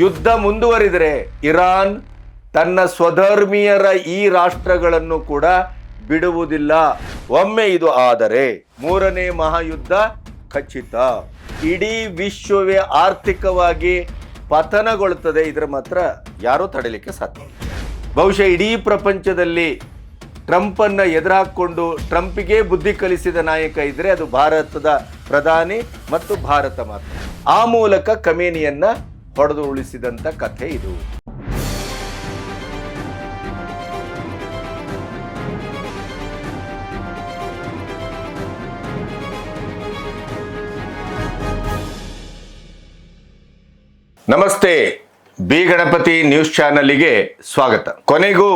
ಯುದ್ಧ ಮುಂದುವರಿದರೆ ಇರಾನ್ ತನ್ನ ಸ್ವಧರ್ಮೀಯರ ಈ ರಾಷ್ಟ್ರಗಳನ್ನು ಕೂಡ ಬಿಡುವುದಿಲ್ಲ. ಒಮ್ಮೆ ಇದು ಆದರೆ ಮೂರನೇ ಮಹಾಯುದ್ಧ ಖಚಿತ. ಇಡೀ ವಿಶ್ವವೇ ಆರ್ಥಿಕವಾಗಿ ಪತನಗೊಳ್ಳುತ್ತದೆ. ಇದರ ಮಾತ್ರ ಯಾರೂ ತಡೆಯಲಿಕ್ಕೆ ಸಾಧ್ಯ. ಬಹುಶಃ ಇಡೀ ಪ್ರಪಂಚದಲ್ಲಿ ಟ್ರಂಪ್ ಅನ್ನ ಎದುರಾಕೊಂಡು ಟ್ರಂಪ್ಗೆ ಬುದ್ಧಿ ಕಲಿಸಿದ ನಾಯಕ ಇದ್ರೆ ಅದು ಭಾರತದ ಪ್ರಧಾನಿ ಮತ್ತು ಭಾರತ ಮಾತ್ರ. ಆ ಮೂಲಕ ಖಮೇನಿಯನ್ನ ಹೊಡೆದು ಉಳಿಸಿದಂತ ಕಥೆ ಇದು. ನಮಸ್ತೆ, ಬಿ ಗಣಪತಿ ನ್ಯೂಸ್ ಚಾನಲ್ಗೆ ಸ್ವಾಗತ. ಕೊನೆಗೂ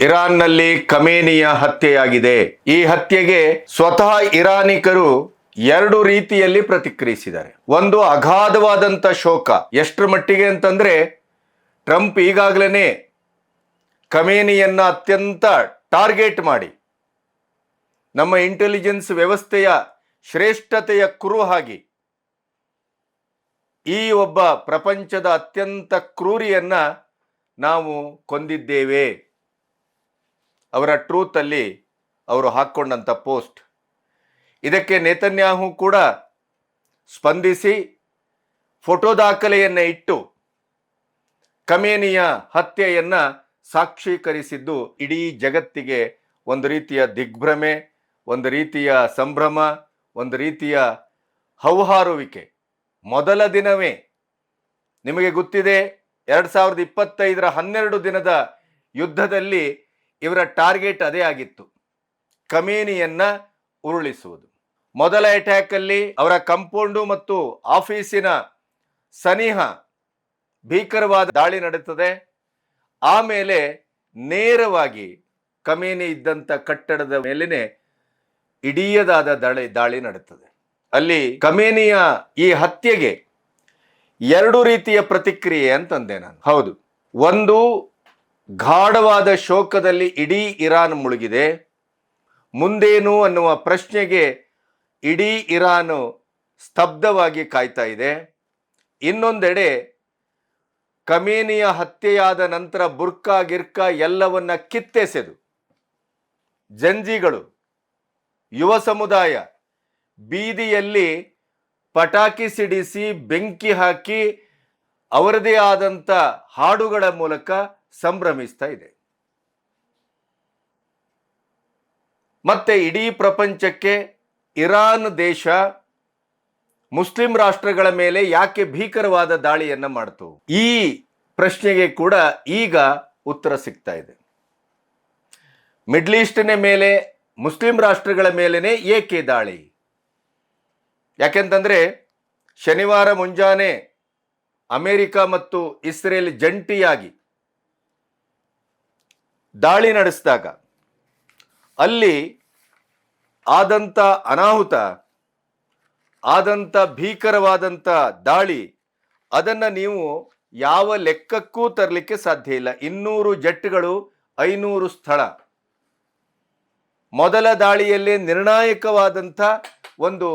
ಇರಾನ್ನಲ್ಲಿ ಖಮೇನಿಯ ಹತ್ಯೆಯಾಗಿದೆ. ಈ ಹತ್ಯೆಗೆ ಸ್ವತಃ ಇರಾನಿಕರು ಎರಡು ರೀತಿಯಲ್ಲಿ ಪ್ರತಿಕ್ರಿಯಿಸಿದ್ದಾರೆ. ಒಂದು ಅಗಾಧವಾದಂತ ಶೋಕ. ಎಷ್ಟರ ಮಟ್ಟಿಗೆ ಅಂತಂದ್ರೆ ಟ್ರಂಪ್ ಈಗಾಗಲೇ ಖಮೇನಿಯನ್ನ ಅತ್ಯಂತ ಟಾರ್ಗೆಟ್ ಮಾಡಿ ನಮ್ಮ ಇಂಟೆಲಿಜೆನ್ಸ್ ವ್ಯವಸ್ಥೆಯ ಶ್ರೇಷ್ಠತೆಯ ಕುರುಹಾಗಿ ಈ ಒಬ್ಬ ಪ್ರಪಂಚದ ಅತ್ಯಂತ ಕ್ರೂರಿಯನ್ನ ನಾವು ಕೊಂದಿದ್ದೇವೆ. ಅವರ ಟ್ರೂತ್ ಅಲ್ಲಿ ಅವರು ಹಾಕ್ಕೊಂಡಂತ ಪೋಸ್ಟ್. ಇದಕ್ಕೆ ನೇತನ್ಯಾಹು ಕೂಡ ಸ್ಪಂದಿಸಿ ಫೋಟೋ ದಾಖಲೆಯನ್ನ ಇಟ್ಟು ಖಮೇನಿಯ ಹತ್ಯೆಯನ್ನ ಸಾಕ್ಷೀಕರಿಸಿದ್ದು ಇಡೀ ಜಗತ್ತಿಗೆ ಒಂದು ರೀತಿಯ ದಿಗ್ಭ್ರಮೆ, ಒಂದು ರೀತಿಯ ಸಂಭ್ರಮ, ಒಂದು ರೀತಿಯ ಹೌಹಾರುವಿಕೆ. ಮೊದಲ ದಿನವೇ ನಿಮಗೆ ಗೊತ್ತಿದೆ, 2025ರ 12 ದಿನದ ಯುದ್ಧದಲ್ಲಿ ಇವರ ಟಾರ್ಗೆಟ್ ಅದೇ ಆಗಿತ್ತು, ಖಮೇನಿಯನ್ನ ಉರುಳಿಸುವುದು. ಮೊದಲ ಅಟ್ಯಾಕ್ ಅಲ್ಲಿ ಅವರ ಕಂಪೌಂಡು ಮತ್ತು ಆಫೀಸಿನ ಸನಿಹ ಭೀಕರವಾದ ದಾಳಿ ನಡೆಯುತ್ತದೆ. ಆಮೇಲೆ ನೇರವಾಗಿ ಖಮೇನಿ ಇದ್ದಂತ ಕಟ್ಟಡದ ಮೇಲೇನೆ ಇಡೀಯದಾದ ದಾಳಿ ನಡೆಯುತ್ತದೆ. ಅಲ್ಲಿ ಖಮೇನಿಯ ಈ ಹತ್ಯೆಗೆ ಎರಡು ರೀತಿಯ ಪ್ರತಿಕ್ರಿಯೆ ಅಂತಂದೆ ನಾನು. ಹೌದು, ಒಂದು ಗಾಢವಾದ ಶೋಕದಲ್ಲಿ ಇಡೀ ಇರಾನ್ ಮುಳುಗಿದೆ. ಮುಂದೇನು ಅನ್ನುವ ಪ್ರಶ್ನೆಗೆ ಇಡೀ ಇರಾನು ಸ್ತಬ್ಧವಾಗಿ ಕಾಯ್ತಾ ಇದೆ. ಇನ್ನೊಂದೆಡೆ ಖಮೇನಿಯ ಹತ್ಯೆಯಾದ ನಂತರ ಬುರ್ಕಾ ಗಿರ್ಕಾ ಎಲ್ಲವನ್ನ ಕಿತ್ತೆಸೆದು ಜಂಜಿಗಳು, ಯುವ ಸಮುದಾಯ ಬೀದಿಯಲ್ಲಿ ಪಟಾಕಿ ಸಿಡಿಸಿ ಬೆಂಕಿ ಹಾಕಿ ಅವರದೇ ಆದಂತ ಹಾಡುಗಳ ಮೂಲಕ ಸಂಭ್ರಮಿಸ್ತಾ ಇದೆ. ಮತ್ತೆ ಇಡೀ ಪ್ರಪಂಚಕ್ಕೆ ಇರಾನ್ ದೇಶ ಮುಸ್ಲಿಂ ರಾಷ್ಟ್ರಗಳ ಮೇಲೆ ಯಾಕೆ ಭೀಕರವಾದ ದಾಳಿಯನ್ನ ಮಾಡ್ತು, ಈ ಪ್ರಶ್ನೆಗೆ ಕೂಡ ಈಗ ಉತ್ತರ ಸಿಗ್ತಾ ಇದೆ. ಮಿಡ್ಲ್ ಈಸ್ಟ್ನ ಮೇಲೆ, ಮುಸ್ಲಿಂ ರಾಷ್ಟ್ರಗಳ ಮೇಲೇನೆ ಏಕೆ ದಾಳಿ? ಯಾಕೆಂತಂದ್ರೆ ಶನಿವಾರ ಮುಂಜಾನೆ ಅಮೆರಿಕ ಮತ್ತು ಇಸ್ರೇಲ್ ಜಂಟಿಯಾಗಿ ದಾಳಿ ನಡೆಸಿದಾಗ ಅಲ್ಲಿ ಆದಂತ ಅನಾಹುತ, ಆದಂತ ಭೀಕರವಾದಂತ ದಾಳಿ, ಅದನ್ನ ನೀವು ಯಾವ ಲೆಕ್ಕಕ್ಕೂ ತರಲಿಕ್ಕೆ ಸಾಧ್ಯ ಇಲ್ಲ. 200 ಜೆಟ್ಗಳು, 500 ಸ್ಥಳ. ಮೊದಲ ದಾಳಿಯಲ್ಲಿ ನಿರ್ಣಾಯಕವಾದಂಥ ಒಂದು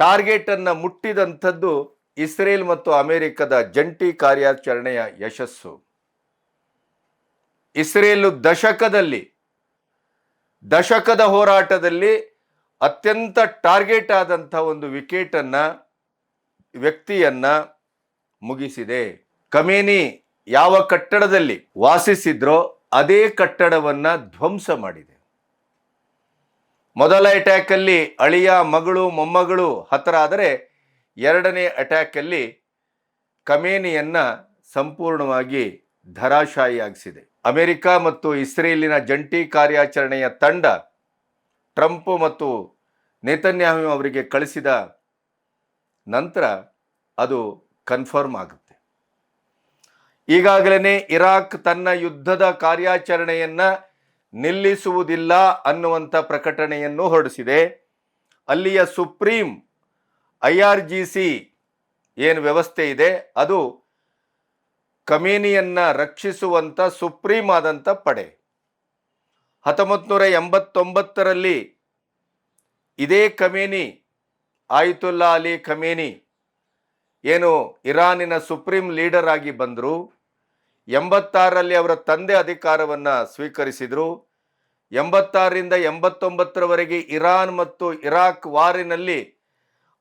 ಟಾರ್ಗೆಟ್ ಅನ್ನ ಮುಟ್ಟಿದಂಥದ್ದು ಇಸ್ರೇಲ್ ಮತ್ತು ಅಮೆರಿಕದ ಜಂಟಿ ಕಾರ್ಯಾಚರಣೆಯ ಯಶಸ್ಸು. ಇಸ್ರೇಲ್ ದಶಕದ ಹೋರಾಟದಲ್ಲಿ ಅತ್ಯಂತ ಟಾರ್ಗೆಟ್ ಆದಂಥ ಒಂದು ವಿಕೆಟ್ ಅನ್ನ, ವ್ಯಕ್ತಿಯನ್ನ ಮುಗಿಸಿದೆ. ಖಮೇನಿ ಯಾವ ಕಟ್ಟಡದಲ್ಲಿ ವಾಸಿಸಿದ್ರೋ ಅದೇ ಕಟ್ಟಡವನ್ನ ಧ್ವಂಸ ಮಾಡಿದೆ. ಮೊದಲ ಅಟ್ಯಾಕ್ ಅಲ್ಲಿ ಅಳಿಯ, ಮಗಳು, ಮೊಮ್ಮಗಳು ಹತರಾದರೆ ಎರಡನೇ ಅಟ್ಯಾಕ್ ಅಲ್ಲಿ ಖಮೇನಿಯನ್ನ ಸಂಪೂರ್ಣವಾಗಿ ಧರಾಶಾಯಿಯಾಗಿಸಿದೆ. ಅಮೆರಿಕ ಮತ್ತು ಇಸ್ರೇಲಿನ ಜಂಟಿ ಕಾರ್ಯಾಚರಣೆಯ ತಂಡ ಟ್ರಂಪ್ ಮತ್ತು ನೇತನ್ಯಾಹು ಅವರಿಗೆ ಕಳಿಸಿದ ನಂತರ ಅದು ಕನ್ಫರ್ಮ್ ಆಗುತ್ತೆ. ಈಗಾಗಲೇ ಇರಾಕ್ ತನ್ನ ಯುದ್ಧದ ಕಾರ್ಯಾಚರಣೆಯನ್ನ ನಿಲ್ಲಿಸುವುದಿಲ್ಲ ಅನ್ನುವಂಥ ಪ್ರಕಟಣೆಯನ್ನು ಹೊರಡಿಸಿದೆ. ಅಲ್ಲಿಯ ಸುಪ್ರೀಂ IRGC ಏನು ವ್ಯವಸ್ಥೆ ಇದೆ, ಅದು ಖಮೇನಿಯನ್ನ ರಕ್ಷಿಸುವಂತ ಸುಪ್ರೀಂ ಆದಂಥ ಪಡೆ. 1989ರಲ್ಲಿ ಇದೇ ಖಮೇನಿ, ಆಯತುಲ್ಲಾ ಅಲಿ ಖಮೇನಿ ಏನು ಇರಾನಿನ ಸುಪ್ರೀಂ ಲೀಡರ್ ಆಗಿ ಬಂದರು. 86ರಲ್ಲಿ ಅವರ ತಂದೆ ಅಧಿಕಾರವನ್ನು ಸ್ವೀಕರಿಸಿದರು. 86ರಿಂದ 89ರವರೆಗೆ ಇರಾನ್ ಮತ್ತು ಇರಾಕ್ ವಾರಿನಲ್ಲಿ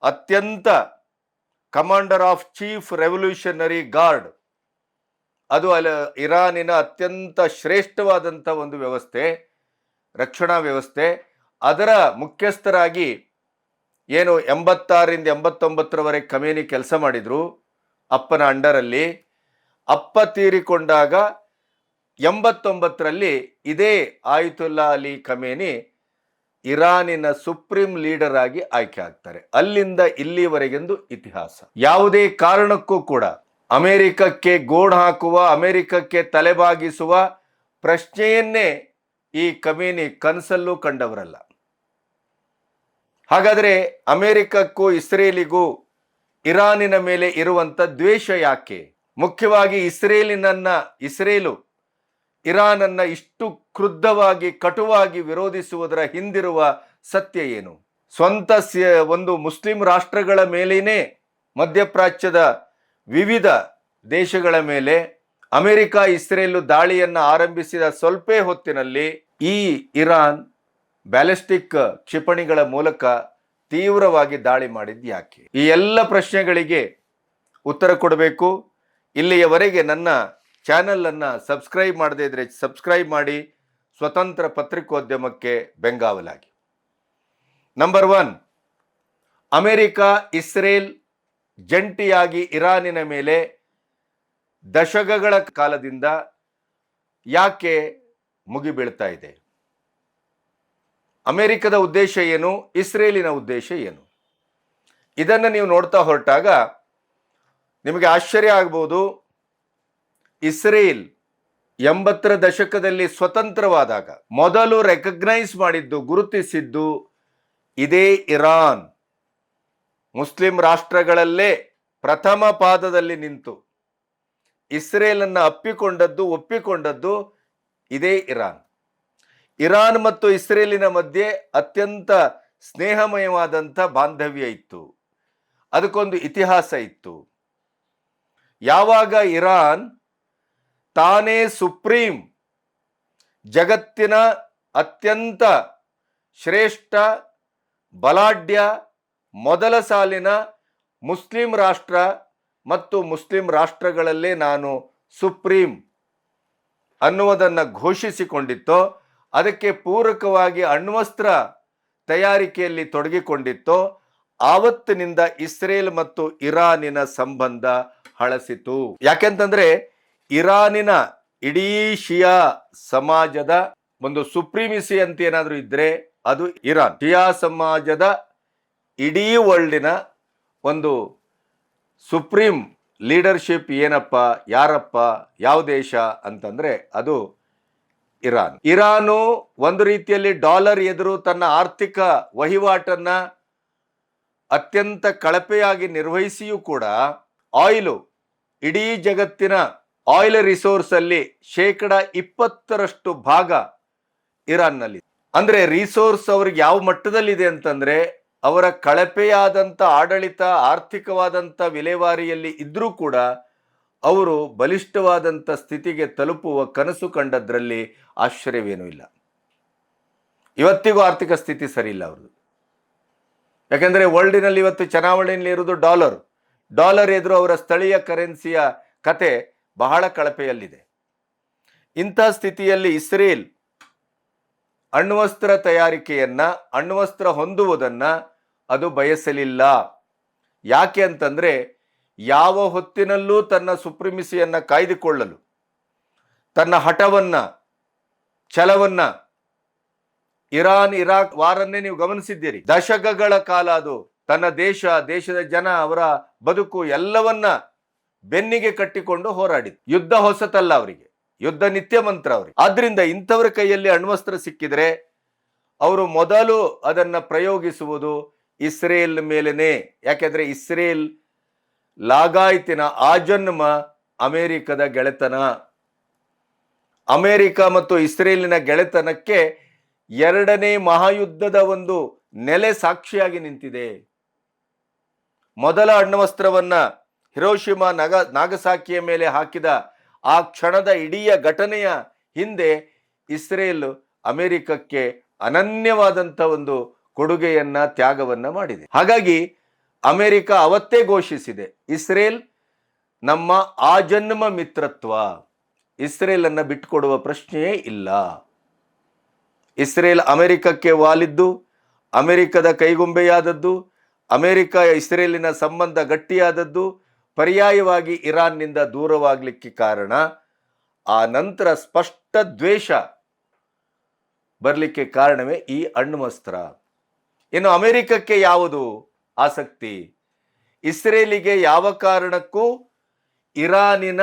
ಅತ್ಯಂತ commander of chief revolutionary guard, ಅದು ಇರಾನಿನ ಅತ್ಯಂತ ಶ್ರೇಷ್ಠವಾದಂಥ ಒಂದು ವ್ಯವಸ್ಥೆ, ರಕ್ಷಣಾ ವ್ಯವಸ್ಥೆ, ಅದರ ಮುಖ್ಯಸ್ಥರಾಗಿ ಏನು 86ರಿಂದ 89ರವರೆಗೆ ಖಮೇನಿ ಕೆಲಸ ಮಾಡಿದರು ಅಪ್ಪನ ಅಂಡರಲ್ಲಿ. ಅಪ್ಪ ತೀರಿಕೊಂಡಾಗ 89ರಲ್ಲಿ ಇದೇ ಆಯತುಲ್ಲಾ ಅಲಿ ಖಮೇನಿ ಇರಾನಿನ ಸುಪ್ರೀಂ ಲೀಡರ್ ಆಗಿ ಆಯ್ಕೆ ಆಗ್ತಾರೆ. ಅಲ್ಲಿಂದ ಇಲ್ಲಿವರೆಗೆಂದು ಇತಿಹಾಸ. ಯಾವುದೇ ಕಾರಣಕ್ಕೂ ಕೂಡ ಅಮೆರಿಕಕ್ಕೆ ಗೋಡ್ ಹಾಕುವ, ಅಮೆರಿಕಕ್ಕೆ ತಲೆಬಾಗಿಸುವ ಪ್ರಶ್ನೆಯನ್ನೇ ಈ ಖಮೇನಿ ಕನಸಲ್ಲೂ ಕಂಡವರಲ್ಲ. ಹಾಗಾದರೆ ಅಮೆರಿಕಕ್ಕೂ ಇಸ್ರೇಲಿಗೂ ಇರಾನಿನ ಮೇಲೆ ಇರುವಂತ ದ್ವೇಷ ಯಾಕೆ? ಮುಖ್ಯವಾಗಿ ಇಸ್ರೇಲು ಇರಾನನ್ನ ಇಷ್ಟು ಕ್ರುದ್ಧವಾಗಿ ಕಟುವಾಗಿ ವಿರೋಧಿಸುವುದರ ಹಿಂದಿರುವ ಸತ್ಯ ಏನು? ಸ್ವಂತ ಒಂದು ಮುಸ್ಲಿಂ ರಾಷ್ಟ್ರಗಳ ಮೇಲೇನೆ, ಮಧ್ಯಪ್ರಾಚ್ಯದ ವಿವಿಧ ದೇಶಗಳ ಮೇಲೆ ಅಮೆರಿಕ ಇಸ್ರೇಲು ದಾಳಿಯನ್ನು ಆರಂಭಿಸಿದ ಸ್ವಲ್ಪ ಹೊತ್ತಿನಲ್ಲಿ ಈ ಇರಾನ್ ಬ್ಯಾಲಿಸ್ಟಿಕ್ ಕ್ಷಿಪಣಿಗಳ ಮೂಲಕ ತೀವ್ರವಾಗಿ ದಾಳಿ ಮಾಡಿದ್ದು ಯಾಕೆ? ಈ ಎಲ್ಲ ಪ್ರಶ್ನೆಗಳಿಗೆ ಉತ್ತರ ಕೊಡಬೇಕು. ಇಲ್ಲಿಯವರೆಗೆ ನನ್ನ ಚಾನೆಲ್ ಅನ್ನು ಸಬ್ಸ್ಕ್ರೈಬ್ ಮಾಡದೇ ಇದ್ರೆ ಸಬ್ಸ್ಕ್ರೈಬ್ ಮಾಡಿ. ಸ್ವತಂತ್ರ ಪತ್ರಿಕೋದ್ಯಮಕ್ಕೆ ಬೆಂಗಾವಲಾಗಿ. ನಂಬರ್ 1, ಅಮೆರಿಕ ಇಸ್ರೇಲ್ ಜಂಟಿಯಾಗಿ ಇರಾನಿನ ಮೇಲೆ ದಶಕಗಳ ಕಾಲದಿಂದ ಯಾಕೆ ಮುಗಿಬೀಳ್ತಾ ಇದೆ? ಅಮೆರಿಕದ ಉದ್ದೇಶ ಏನು? ಇಸ್ರೇಲಿನ ಉದ್ದೇಶ ಏನು? ಇದನ್ನು ನೀವು ನೋಡ್ತಾ ಹೊರಟಾಗ ನಿಮಗೆ ಆಶ್ಚರ್ಯ ಆಗ್ಬೋದು. ಇಸ್ರೇಲ್ 80ರ ದಶಕದಲ್ಲಿ ಸ್ವತಂತ್ರವಾದಾಗ ಮೊದಲು ರೆಕಗ್ನೈಸ್ ಮಾಡಿದ್ದು, ಗುರುತಿಸಿದ್ದು ಇದೇ ಇರಾನ್. ಮುಸ್ಲಿಂ ರಾಷ್ಟ್ರಗಳಲ್ಲೇ ಪ್ರಥಮ ಪಾದದಲ್ಲಿ ನಿಂತು ಇಸ್ರೇಲನ್ನು ಒಪ್ಪಿಕೊಂಡದ್ದು ಇದೇ ಇರಾನ್. ಇರಾನ್ ಮತ್ತು ಇಸ್ರೇಲಿನ ಮಧ್ಯೆ ಅತ್ಯಂತ ಸ್ನೇಹಮಯವಾದಂಥ ಬಾಂಧವ್ಯ ಇತ್ತು. ಅದಕ್ಕೊಂದು ಇತಿಹಾಸ ಇತ್ತು. ಯಾವಾಗ ಇರಾನ್ ತಾನೇ ಸುಪ್ರೀಂ, ಜಗತ್ತಿನ ಅತ್ಯಂತ ಶ್ರೇಷ್ಠ, ಬಲಾಢ್ಯ, ಮೊದಲ ಸಾಲಿನ ಮುಸ್ಲಿಂ ರಾಷ್ಟ್ರ ಮತ್ತು ಮುಸ್ಲಿಂ ರಾಷ್ಟ್ರಗಳಲ್ಲೇ ನಾನು ಸುಪ್ರೀಂ ಅನ್ನುವುದನ್ನು ಘೋಷಿಸಿಕೊಂಡಿತ್ತೋ, ಅದಕ್ಕೆ ಪೂರಕವಾಗಿ ಅಣ್ವಸ್ತ್ರ ತಯಾರಿಕೆಯಲ್ಲಿ ತೊಡಗಿಕೊಂಡಿತ್ತೋ, ಆವತ್ತಿನಿಂದ ಇಸ್ರೇಲ್ ಮತ್ತು ಇರಾನಿನ ಸಂಬಂಧ ಹಳಸಿತು. ಯಾಕೆಂತಂದ್ರೆ ಇರಾನಿನ ಇಡೀ ಶಿಯಾ ಸಮಾಜದ ಒಂದು ಸುಪ್ರೀಮಿಸಿ ಅಂತ ಏನಾದರೂ ಇದ್ರೆ ಅದು ಇರಾನ್. ಶಿಯಾ ಸಮಾಜದ ಇಡೀ ವರ್ಲ್ಡಿನ ಒಂದು ಸುಪ್ರೀಂ ಲೀಡರ್ಶಿಪ್ ಏನಪ್ಪ, ಯಾರಪ್ಪ, ಯಾವ ದೇಶ ಅಂತಂದ್ರೆ ಅದು ಇರಾನ್. ಇರಾನು ಒಂದು ರೀತಿಯಲ್ಲಿ ಡಾಲರ್ ಎದುರು ತನ್ನ ಆರ್ಥಿಕ ವಹಿವಾಟನ್ನ ಅತ್ಯಂತ ಕಳಪೆಯಾಗಿ ನಿರ್ವಹಿಸಿಯೂ ಕೂಡ ಆಯಿಲು, ಇಡೀ ಜಗತ್ತಿನ ಆಯಿಲ್ ರಿಸೋರ್ಸ್ ಅಲ್ಲಿ 20% ಭಾಗ ಇರಾನ್ನಲ್ಲಿ. ಅಂದ್ರೆ ರಿಸೋರ್ಸ್ ಅವ್ರಿಗೆ ಯಾವ ಮಟ್ಟದಲ್ಲಿದೆ ಅಂತಂದ್ರೆ, ಅವರ ಕಳಪೆಯಾದಂಥ ಆಡಳಿತ, ಆರ್ಥಿಕವಾದಂಥ ವಿಲೇವಾರಿಯಲ್ಲಿ ಇದ್ರೂ ಕೂಡ ಅವರು ಬಲಿಷ್ಠವಾದಂಥ ಸ್ಥಿತಿಗೆ ತಲುಪುವ ಕನಸು ಕಂಡದ್ರಲ್ಲಿ ಆಶ್ಚರ್ಯವೇನೂ ಇಲ್ಲ. ಇವತ್ತಿಗೂ ಆರ್ಥಿಕ ಸ್ಥಿತಿ ಸರಿ ಇಲ್ಲ ಅವ್ರದ್ದು. ಯಾಕೆಂದರೆ ವರ್ಲ್ಡಿನಲ್ಲಿ ಇವತ್ತು ಚುನಾವಣೆಯಲ್ಲಿ ಇರುವುದು ಡಾಲರ್ ಎದುರು ಅವರ ಸ್ಥಳೀಯ ಕರೆನ್ಸಿಯ ಕತೆ ಬಹಳ ಕಳಪೆಯಲ್ಲಿದೆ. ಇಂಥ ಸ್ಥಿತಿಯಲ್ಲಿ ಇಸ್ರೇಲ್ ಅಣ್ವಸ್ತ್ರ ತಯಾರಿಕೆಯನ್ನ, ಅಣ್ವಸ್ತ್ರ ಹೊಂದುವುದನ್ನ ಅದು ಬಯಸಲಿಲ್ಲ. ಯಾಕೆ ಅಂತಂದ್ರೆ, ಯಾವ ಹೊತ್ತಿನಲ್ಲೂ ತನ್ನ ಸುಪ್ರಿಮಿಸಿಯನ್ನ ಕಾಯ್ದುಕೊಳ್ಳಲು, ತನ್ನ ಹಠವನ್ನ, ಛಲವನ್ನ, ಇರಾಕ್ ವಾರನ್ನೇ ನೀವು ಗಮನಿಸಿದ್ದೀರಿ. ದಶಕಗಳ ಕಾಲ ಅದು ತನ್ನ ದೇಶದ ಜನ, ಅವರ ಬದುಕು ಎಲ್ಲವನ್ನ ಬೆನ್ನಿಗೆ ಕಟ್ಟಿಕೊಂಡು ಹೋರಾಡಿತು. ಯುದ್ಧ ಹೊಸತಲ್ಲ ಅವರಿಗೆ, ಯುದ್ಧ ನಿತ್ಯ ಮಂತ್ರ ಅವರಿಗೆ. ಆದ್ರಿಂದ ಇಂಥವರ ಕೈಯಲ್ಲಿ ಅಣ್ವಸ್ತ್ರ ಸಿಕ್ಕಿದ್ರೆ ಅವರು ಮೊದಲು ಅದನ್ನ ಪ್ರಯೋಗಿಸುವುದು ಇಸ್ರೇಲ್ ಮೇಲೇನೆ. ಯಾಕೆಂದ್ರೆ ಇಸ್ರೇಲ್ ಲಾಗಾಯತಿನ ಆಜನ್ಮ ಅಮೆರಿಕದ ಗೆಳೆತನ. ಅಮೆರಿಕ ಮತ್ತು ಇಸ್ರೇಲಿನ ಗೆಳೆತನಕ್ಕೆ 2ನೇ ಮಹಾಯುದ್ಧದ ಒಂದು ನೆಲೆ ಸಾಕ್ಷಿಯಾಗಿ ನಿಂತಿದೆ. ಮೊದಲ ಅಣ್ವಸ್ತ್ರವನ್ನ ಹಿರೋಶಿಮಾ ನಾಗಸಾಕಿಯ ಮೇಲೆ ಹಾಕಿದ ಆ ಕ್ಷಣದ ಇಡೀ ಘಟನೆಯ ಹಿಂದೆ ಇಸ್ರೇಲ್ ಅಮೆರಿಕಕ್ಕೆ ಅನನ್ಯವಾದಂಥ ಒಂದು ಕೊಡುಗೆಯನ್ನ ತ್ಯಾಗವನ್ನ ಮಾಡಿದೆ. ಹಾಗಾಗಿ ಅಮೆರಿಕ ಅವತ್ತೇ ಘೋಷಿಸಿದೆ, ಇಸ್ರೇಲ್ ನಮ್ಮ ಆಜನ್ಮ ಮಿತ್ರತ್ವ, ಇಸ್ರೇಲ್ ಅನ್ನ ಬಿಟ್ಟುಕೊಡುವ ಪ್ರಶ್ನೆಯೇ ಇಲ್ಲ. ಇಸ್ರೇಲ್ ಅಮೆರಿಕಕ್ಕೆ ವಾಲಿದ್ದು, ಅಮೆರಿಕದ ಕೈಗೊಂಬೆಯಾದದ್ದು, ಅಮೆರಿಕ ಇಸ್ರೇಲಿನ ಸಂಬಂಧ ಗಟ್ಟಿಯಾದದ್ದು, ಪರ್ಯಾಯವಾಗಿ ಇರಾನ್ನಿಂದ ದೂರವಾಗಲಿಕ್ಕೆ ಕಾರಣ ಆ ನಂತರ ಸ್ಪಷ್ಟ ದ್ವೇಷ ಬರಲಿಕ್ಕೆ ಕಾರಣವೇ ಈ ಅಣ್ವಸ್ತ್ರ. ಇನ್ನು ಅಮೆರಿಕಕ್ಕೆ ಯಾವುದು ಆಸಕ್ತಿ? ಇಸ್ರೇಲಿಗೆ ಯಾವ ಕಾರಣಕ್ಕೂ ಇರಾನಿನ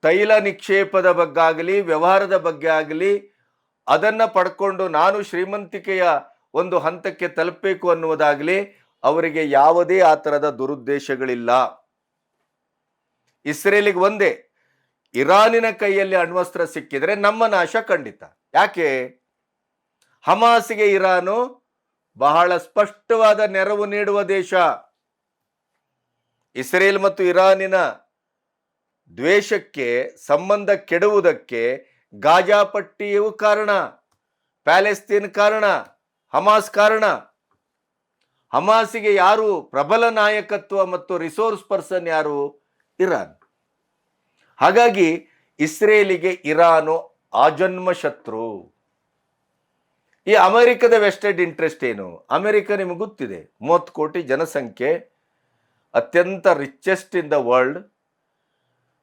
ತೈಲ ನಿಕ್ಷೇಪದ ಬಗ್ಗಾಗಲಿ ವ್ಯವಹಾರದ ಬಗ್ಗೆ ಆಗಲಿ ಅದನ್ನು ಪಡ್ಕೊಂಡು ನಾನು ಶ್ರೀಮಂತಿಕೆಯ ಒಂದು ಹಂತಕ್ಕೆ ತಲುಪಬೇಕು ಅನ್ನುವುದಾಗಲಿ ಅವರಿಗೆ ಯಾವುದೇ ಆ ಥರದ ದುರುದ್ದೇಶಗಳಿಲ್ಲ. ಇಸ್ರೇಲಿಗೆ ಒಂದೇ, ಇರಾನಿನ ಕೈಯಲ್ಲಿ ಅಣ್ವಸ್ತ್ರ ಸಿಕ್ಕಿದ್ರೆ ನಮ್ಮ ನಾಶ ಖಂಡಿತ. ಯಾಕೆ? ಹಮಾಸಿಗೆ ಇರಾನು ಬಹಳ ಸ್ಪಷ್ಟವಾದ ನೆರವು ನೀಡುವ ದೇಶ. ಇಸ್ರೇಲ್ ಮತ್ತು ಇರಾನಿನ ದ್ವೇಷಕ್ಕೆ, ಸಂಬಂಧ ಕೆಡುವುದಕ್ಕೆ ಗಾಜಾ ಪಟ್ಟಿಯು ಕಾರಣ, ಪ್ಯಾಲೆಸ್ತೀನ್ ಕಾರಣ, ಹಮಾಸ್ ಕಾರಣ. ಹಮಾಸಿಗೆ ಯಾರು ಪ್ರಬಲ ನಾಯಕತ್ವ ಮತ್ತು ರಿಸೋರ್ಸ್ ಪರ್ಸನ್ ಯಾರು? ಇರಾನ್. ಹಾಗಾಗಿ ಇಸ್ರೇಲಿಗೆ ಇರಾನು ಆಜನ್ಮ ಶತ್ರು. ಈ ಅಮೆರಿಕದ ವೆಸ್ಟೆಡ್ ಇಂಟ್ರೆಸ್ಟ್ ಏನು? ಅಮೆರಿಕ ನಿಮಗೆ ಗೊತ್ತಿದೆ, 30 ಕೋಟಿ ಜನಸಂಖ್ಯೆ, ಅತ್ಯಂತ ರಿಚೆಸ್ಟ್ ಇನ್ ದ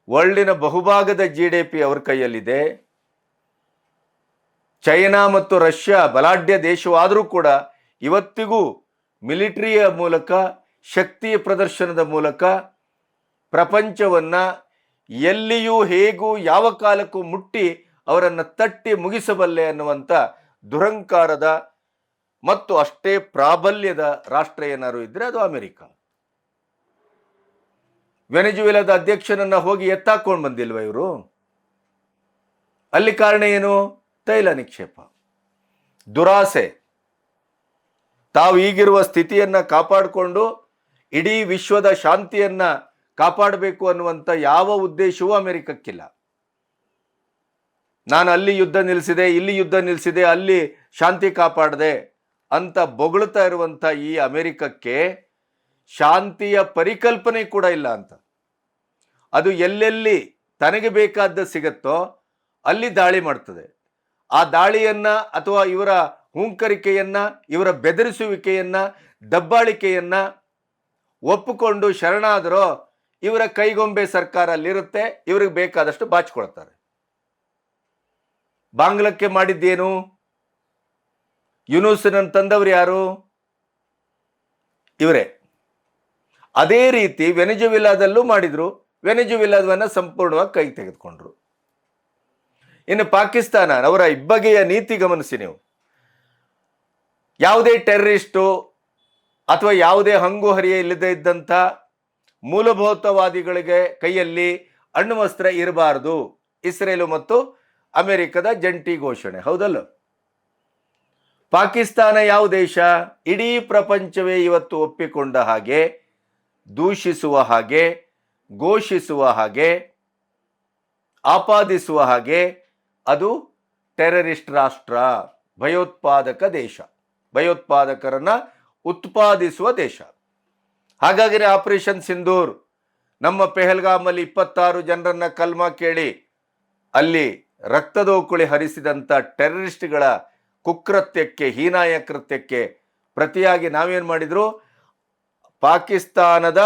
ವರ್ಲ್ಡಿನ ಬಹುಭಾಗದ GDP ಅವರ ಕೈಯಲ್ಲಿದೆ. ಚೈನಾ ಮತ್ತು ರಷ್ಯಾ ಬಲಾಢ್ಯ ದೇಶವಾದರೂ ಕೂಡ ಇವತ್ತಿಗೂ ಮಿಲಿಟರಿಯ ಮೂಲಕ, ಶಕ್ತಿಯ ಪ್ರದರ್ಶನದ ಮೂಲಕ ಪ್ರಪಂಚವನ್ನ ಎಲ್ಲಿಯೂ ಹೇಗೂ ಯಾವ ಕಾಲಕ್ಕೂ ಮುಟ್ಟಿ ಅವರನ್ನು ತಟ್ಟಿ ಮುಗಿಸಬಲ್ಲೆ ಅನ್ನುವಂಥ ದುರಂಕಾರದ ಮತ್ತು ಅಷ್ಟೇ ಪ್ರಾಬಲ್ಯದ ರಾಷ್ಟ್ರ ಏನಾರು ಇದ್ರೆ ಅದು ಅಮೆರಿಕ. ವೆನೆಜುವೆಲಾದ ಅಧ್ಯಕ್ಷನನ್ನ ಹೋಗಿ ಎತ್ತಾಕೊಂಡು ಬಂದಿಲ್ವ ಇವರು? ಅಲ್ಲಿ ಕಾರಣ ಏನು? ತೈಲ ನಿಕ್ಷೇಪ, ದುರಾಸೆ. ತಾವು ಈಗಿರುವ ಸ್ಥಿತಿಯನ್ನ ಕಾಪಾಡಿಕೊಂಡು ಇಡೀ ವಿಶ್ವದ ಶಾಂತಿಯನ್ನ ಕಾಪಾಡಬೇಕು ಅನ್ನುವಂಥ ಯಾವ ಉದ್ದೇಶವೂ ಅಮೆರಿಕಕ್ಕಿಲ್ಲ. ನಾನು ಅಲ್ಲಿ ಯುದ್ಧ ನಿಲ್ಲಿಸಿದೆ, ಇಲ್ಲಿ ಯುದ್ಧ ನಿಲ್ಲಿಸಿದೆ, ಅಲ್ಲಿ ಶಾಂತಿ ಕಾಪಾಡಿದೆ ಅಂತ ಬೊಗಳ್ತಾ ಇರುವಂಥ ಈ ಅಮೆರಿಕಕ್ಕೆ ಶಾಂತಿಯ ಪರಿಕಲ್ಪನೆ ಕೂಡ ಇಲ್ಲ ಅಂತ. ಅದು ಎಲ್ಲೆಲ್ಲಿ ತನಗೆ ಬೇಕಾದ ಸಿಗತ್ತೋ ಅಲ್ಲಿ ದಾಳಿ ಮಾಡ್ತದೆ. ಆ ದಾಳಿಯನ್ನ ಅಥವಾ ಇವರ ಹುಂಕರಿಕೆಯನ್ನ, ಇವರ ಬೆದರಿಸುವಿಕೆಯನ್ನ, ದಬ್ಬಾಳಿಕೆಯನ್ನ ಒಪ್ಪಿಕೊಂಡು ಶರಣಾದರೋ ಇವರ ಕೈಗೊಂಬೆ ಸರ್ಕಾರ ಅಲ್ಲಿರುತ್ತೆ, ಇವ್ರಿಗೆ ಬೇಕಾದಷ್ಟು ಬಾಚಿಕೊಳ್ತಾರೆ. ಬಾಂಗ್ಲಕ್ಕೆ ಮಾಡಿದ್ದೇನು? ಯುನೂಸನ ತಂದವರು ಯಾರು? ಇವರೇ. ಅದೇ ರೀತಿ ವೆನೆಜುವೆಲಾದಲ್ಲೂ ಮಾಡಿದ್ರು, ವೆನೆಜುವೆಲಾದವನ್ನ ಸಂಪೂರ್ಣವಾಗಿ ಕೈ ತೆಗೆದುಕೊಂಡ್ರು. ಇನ್ನು ಪಾಕಿಸ್ತಾನ, ಅವರ ಇಬ್ಬಗೆಯ ನೀತಿ ಗಮನಿಸಿ ನೀವು. ಯಾವುದೇ ಟೆರರಿಸ್ಟು ಅಥವಾ ಯಾವುದೇ ಹಂಗು ಹರಿಯ ಇಲ್ಲದೆ ಇದ್ದಂಥ ಮೂಲಭೂತವಾದಿಗಳಿಗೆ ಕೈಯಲ್ಲಿ ಅಣ್ವಸ್ತ್ರ ಇರಬಾರದು, ಇಸ್ರೇಲು ಮತ್ತು ಅಮೆರಿಕದ ಜಂಟಿ ಘೋಷಣೆ. ಹೌದಲ್ಲ? ಪಾಕಿಸ್ತಾನ ಯಾವ ದೇಶ? ಇಡೀ ಪ್ರಪಂಚವೇ ಇವತ್ತು ಒಪ್ಪಿಕೊಂಡ ಹಾಗೆ, ದೂಷಿಸುವ ಹಾಗೆ, ಘೋಷಿಸುವ ಹಾಗೆ, ಆಪಾದಿಸುವ ಹಾಗೆ ಅದು ಟೆರರಿಸ್ಟ್ ರಾಷ್ಟ್ರ, ಭಯೋತ್ಪಾದಕ ದೇಶ, ಭಯೋತ್ಪಾದಕರನ್ನ ಉತ್ಪಾದಿಸುವ ದೇಶ. ಹಾಗಾಗಿ ಆಪರೇಷನ್ ಸಿಂಧೂರ್, ನಮ್ಮ ಪೆಹಲ್ಗಾಮಲ್ಲಿ 26 ಜನರನ್ನ ಕಲ್ಮಾ ಕೇಳಿ ಅಲ್ಲಿ ರಕ್ತದೋಕುಳಿ ಹರಿಸಿದಂಥ ಟೆರರಿಸ್ಟ್ಗಳ ಕುಕೃತ್ಯಕ್ಕೆ, ಹೀನಾಯ ಕೃತ್ಯಕ್ಕೆ ಪ್ರತಿಯಾಗಿ ನಾವೇನು ಮಾಡಿದ್ರು? ಪಾಕಿಸ್ತಾನದ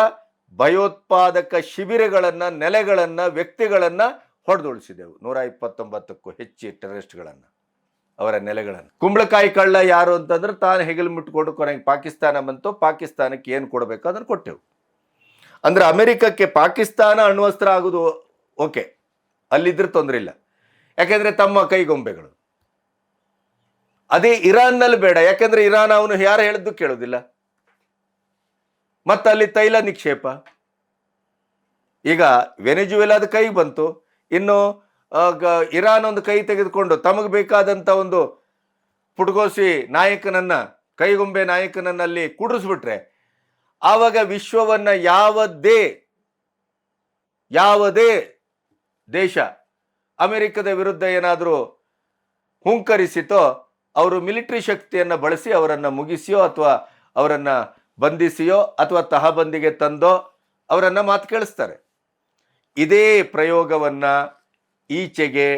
ಭಯೋತ್ಪಾದಕ ಶಿಬಿರಗಳನ್ನು, ನೆಲೆಗಳನ್ನು, ವ್ಯಕ್ತಿಗಳನ್ನು ಹೊಡೆದುಳಿಸಿದೆವು. 129ಕ್ಕೂ ಹೆಚ್ಚು ಟೆರರಿಸ್ಟ್ಗಳನ್ನು, ಅವರ ನೆಲೆಗಳನ್ನು. ಕುಂಬಳಕಾಯಿ ಕಳ್ಳ ಯಾರು ಅಂತಂದ್ರೆ ತಾನು ಹೆಗಲು ಮುಟ್ಕೊಂಡು ಕೊನೆಗೆ ಪಾಕಿಸ್ತಾನ ಬಂತು, ಪಾಕಿಸ್ತಾನಕ್ಕೆ ಏನು ಕೊಡಬೇಕು ಅದನ್ನು ಕೊಟ್ಟೆವು. ಅಂದ್ರೆ ಅಮೆರಿಕಕ್ಕೆ ಪಾಕಿಸ್ತಾನ ಅಣ್ವಸ್ತ್ರ ಆಗೋದು ಓಕೆ, ಅಲ್ಲಿದ್ರೆ ತೊಂದರೆ ಇಲ್ಲ, ಯಾಕೆಂದ್ರೆ ತಮ್ಮ ಕೈಗೊಂಬೆಗಳು. ಅದೇ ಇರಾನ್ನಲ್ಲಿ ಬೇಡ, ಯಾಕೆಂದ್ರೆ ಇರಾನ್ ಅವನು ಯಾರು ಹೇಳಿದ್ದು ಕೇಳೋದಿಲ್ಲ. ಮತ್ತೆ ಅಲ್ಲಿ ತೈಲ ನಿಕ್ಷೇಪ. ಈಗ ವೆನೆಜುವೆಲಾದ ಕೈಗೆ ಬಂತು, ಇನ್ನು ಇರಾನ್ ಒಂದು ಕೈ ತೆಗೆದುಕೊಂಡು ತಮಗೆ ಬೇಕಾದಂಥ ಒಂದು ಪುಟ್ಗೋಸಿ ನಾಯಕನನ್ನ, ಕೈಗೊಂಬೆ ನಾಯಕನನ್ನಲ್ಲಿ ಕುಡಿಸ್ಬಿಟ್ರೆ ಆವಾಗ ವಿಶ್ವವನ್ನ ಯಾವುದೇ ಯಾವುದೇ ದೇಶ ಅಮೆರಿಕದ ವಿರುದ್ಧ ಏನಾದರೂ ಹುಂಕರಿಸಿತೋ ಅವರು ಮಿಲಿಟರಿ ಶಕ್ತಿಯನ್ನು ಬಳಸಿ ಅವರನ್ನು ಮುಗಿಸಿಯೋ ಅಥವಾ ಅವರನ್ನು ಬಂಧಿಸಿಯೋ ಅಥವಾ ತಹಬಂದಿಗೆ ತಂದೋ ಅವರನ್ನು ಮಾತು ಕೇಳಿಸ್ತಾರೆ. ಇದೇ ಪ್ರಯೋಗವನ್ನು ಈಚೆಗೆ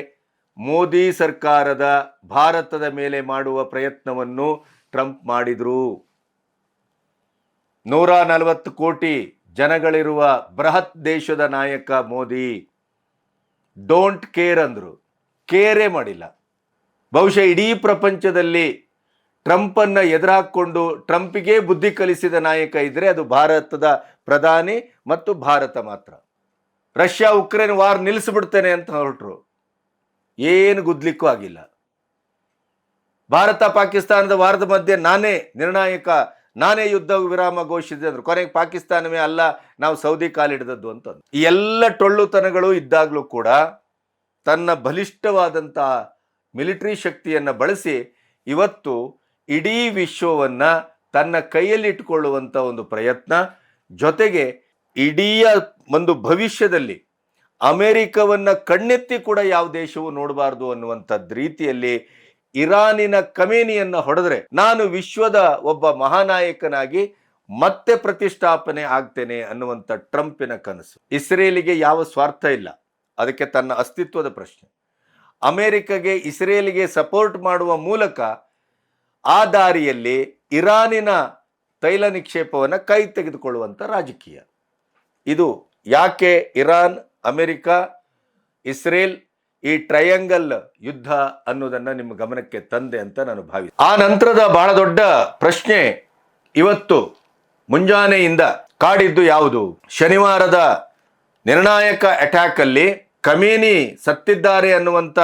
ಮೋದಿ ಸರ್ಕಾರದ ಭಾರತದ ಮೇಲೆ ಮಾಡುವ ಪ್ರಯತ್ನವನ್ನು ಟ್ರಂಪ್ ಮಾಡಿದ್ರು. 140 ಕೋಟಿ ಜನಗಳಿರುವ ಬೃಹತ್ ದೇಶದ ನಾಯಕ ಮೋದಿ ಡೋಂಟ್ ಕೇರ್ ಅಂದ್ರು, ಕೇರೇ ಮಾಡಿಲ್ಲ. ಬಹುಶಃ ಇಡೀ ಪ್ರಪಂಚದಲ್ಲಿ ಟ್ರಂಪನ್ನು ಎದುರಾಕೊಂಡು ಟ್ರಂಪಿಗೆ ಬುದ್ಧಿ ಕಲಿಸಿದ ನಾಯಕ ಇದ್ರೆ ಅದು ಭಾರತದ ಪ್ರಧಾನಿ ಮತ್ತು ಭಾರತ ಮಾತ್ರ. ರಷ್ಯಾ ಉಕ್ರೇನ್ ವಾರ್ ನಿಲ್ಲಿಸ್ಬಿಡ್ತೇನೆ ಅಂತ ಹೊರಟರು, ಏನು ಗುದ್ಲಿಕ್ಕೂ ಆಗಿಲ್ಲ. ಭಾರತ ಪಾಕಿಸ್ತಾನದ ವಾರದ ಮಧ್ಯೆ ನಾನೇ ಯುದ್ಧ ವಿರಾಮ ಘೋಷಿಸಿದೆ ಅಂದ್ರು. ಕೊನೆಗೆ ಪಾಕಿಸ್ತಾನವೇ ಅಲ್ಲ, ನಾವು ಸೌದಿ ಕಾಲಿಡಿದದ್ದು ಅಂತ. ಈ ಎಲ್ಲ ಟೊಳ್ಳುತನಗಳು ಇದ್ದಾಗಲೂ ಕೂಡ ತನ್ನ ಬಲಿಷ್ಠವಾದಂಥ ಮಿಲಿಟರಿ ಶಕ್ತಿಯನ್ನು ಬಳಸಿ ಇವತ್ತು ಇಡೀ ವಿಶ್ವವನ್ನು ತನ್ನ ಕೈಯಲ್ಲಿ ಇಟ್ಟುಕೊಳ್ಳುವಂಥ ಒಂದು ಪ್ರಯತ್ನ, ಜೊತೆಗೆ ಇಡೀ ಒಂದು ಭವಿಷ್ಯದಲ್ಲಿ ಅಮೆರಿಕವನ್ನು ಕಣ್ಣೆತ್ತಿ ಕೂಡ ಯಾವ ದೇಶವು ನೋಡಬಾರ್ದು ಅನ್ನುವಂಥದ್ದು ರೀತಿಯಲ್ಲಿ ಇರಾನಿನ ಕಮೇನಿಯನ್ನು ಹೊಡೆದ್ರೆ ನಾನು ವಿಶ್ವದ ಒಬ್ಬ ಮಹಾನಾಯಕನಾಗಿ ಮತ್ತೆ ಪ್ರತಿಷ್ಠಾಪನೆ ಆಗ್ತೇನೆ ಅನ್ನುವಂಥ ಟ್ರಂಪಿನ ಕನಸು. ಇಸ್ರೇಲಿಗೆ ಯಾವ ಸ್ವಾರ್ಥ ಇಲ್ಲ, ಅದಕ್ಕೆ ತನ್ನ ಅಸ್ತಿತ್ವದ ಪ್ರಶ್ನೆ. ಅಮೆರಿಕಗೆ ಇಸ್ರೇಲಿಗೆ ಸಪೋರ್ಟ್ ಮಾಡುವ ಮೂಲಕ ಆ ದಾರಿಯಲ್ಲಿ ಇರಾನಿನ ತೈಲ ನಿಕ್ಷೇಪವನ್ನು ಕೈ ತೆಗೆದುಕೊಳ್ಳುವಂಥ ರಾಜಕೀಯ. ಇದು ಯಾಕೆ ಇರಾನ್, ಅಮೆರಿಕ, ಇಸ್ರೇಲ್ ಈ ಟ್ರಯಾಂಗಲ್ ಯುದ್ಧ ಅನ್ನೋದನ್ನು ನಿಮ್ಮ ಗಮನಕ್ಕೆ ತಂದೆ ಅಂತ ನಾನು ಭಾವಿಸ್ತೇನೆ. ಆ ನಂತರದ ಬಹಳ ದೊಡ್ಡ ಪ್ರಶ್ನೆ ಇವತ್ತು ಮುಂಜಾನೆಯಿಂದ ಕಾಡಿದ್ದು ಯಾವುದು? ಶನಿವಾರದ ನಿರ್ಣಾಯಕ ಅಟ್ಯಾಕ್ ಅಲ್ಲಿ ಖಮೇನಿ ಸತ್ತಿದ್ದಾರೆ ಅನ್ನುವಂಥ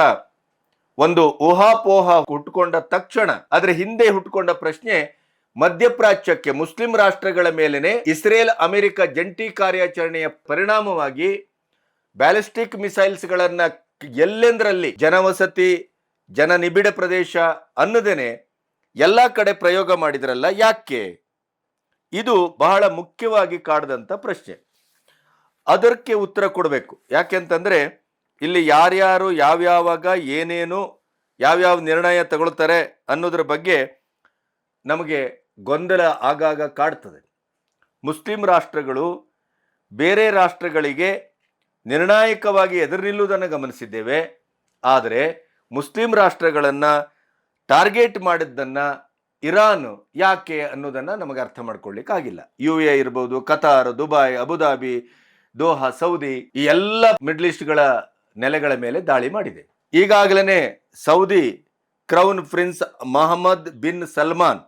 ಒಂದು ಊಹಾಪೋಹ ಹುಟ್ಟುಕೊಂಡ ತಕ್ಷಣ ಅದರ ಹಿಂದೆ ಹುಟ್ಟುಕೊಂಡ ಪ್ರಶ್ನೆ ಮಧ್ಯಪ್ರಾಚ್ಯಕ್ಕೆ, ಮುಸ್ಲಿಂ ರಾಷ್ಟ್ರಗಳ ಮೇಲೇನೆ ಇಸ್ರೇಲ್ ಅಮೆರಿಕ ಜಂಟಿ ಕಾರ್ಯಾಚರಣೆಯ ಪರಿಣಾಮವಾಗಿ ಬ್ಯಾಲಿಸ್ಟಿಕ್ ಮಿಸೈಲ್ಸ್ಗಳನ್ನು ಎಲ್ಲೆಂದರಲ್ಲಿ ಜನವಸತಿ, ಜನನಿಬಿಡ ಪ್ರದೇಶ ಅನ್ನದೇನೆ ಎಲ್ಲ ಕಡೆ ಪ್ರಯೋಗ ಮಾಡಿದ್ರಲ್ಲ, ಯಾಕೆ? ಇದು ಬಹಳ ಮುಖ್ಯವಾಗಿ ಕಾಡದಂಥ ಪ್ರಶ್ನೆ. ಅದಕ್ಕೆ ಉತ್ತರ ಕೊಡಬೇಕು. ಯಾಕೆಂತಂದರೆ ಇಲ್ಲಿ ಯಾರ್ಯಾರು ಯಾವ್ಯಾವಾಗ ಏನೇನು ಯಾವ್ಯಾವ ನಿರ್ಣಯ ತಗೊಳ್ತಾರೆ ಅನ್ನೋದ್ರ ಬಗ್ಗೆ ನಮಗೆ ಗೊಂದಲ ಆಗಾಗ ಕಾಡ್ತದೆ. ಮುಸ್ಲಿಂ ರಾಷ್ಟ್ರಗಳು ಬೇರೆ ರಾಷ್ಟ್ರಗಳಿಗೆ ನಿರ್ಣಾಯಕವಾಗಿ ಎದುರು ನಿಲ್ಲುವುದನ್ನು ಗಮನಿಸಿದ್ದೇವೆ. ಆದರೆ ಮುಸ್ಲಿಂ ರಾಷ್ಟ್ರಗಳನ್ನು ಟಾರ್ಗೆಟ್ ಮಾಡಿದ್ದನ್ನು ಇರಾನ್ ಯಾಕೆ ಅನ್ನೋದನ್ನು ನಮಗೆ ಅರ್ಥ ಮಾಡ್ಕೊಳ್ಳಿಕ್ಕಾಗಿಲ್ಲ. UAE ಇರ್ಬೋದು, Qatar, Dubai, Abu Dhabi, Doha, Saudi, ಈ ಎಲ್ಲ ಮಿಡ್ಲ್ ಈಸ್ಟ್ಗಳ ನೆಲೆಗಳ ಮೇಲೆ ದಾಳಿ ಮಾಡಿದೆ. ಈಗಾಗಲೇ Saudi crown prince Mohammed bin Salman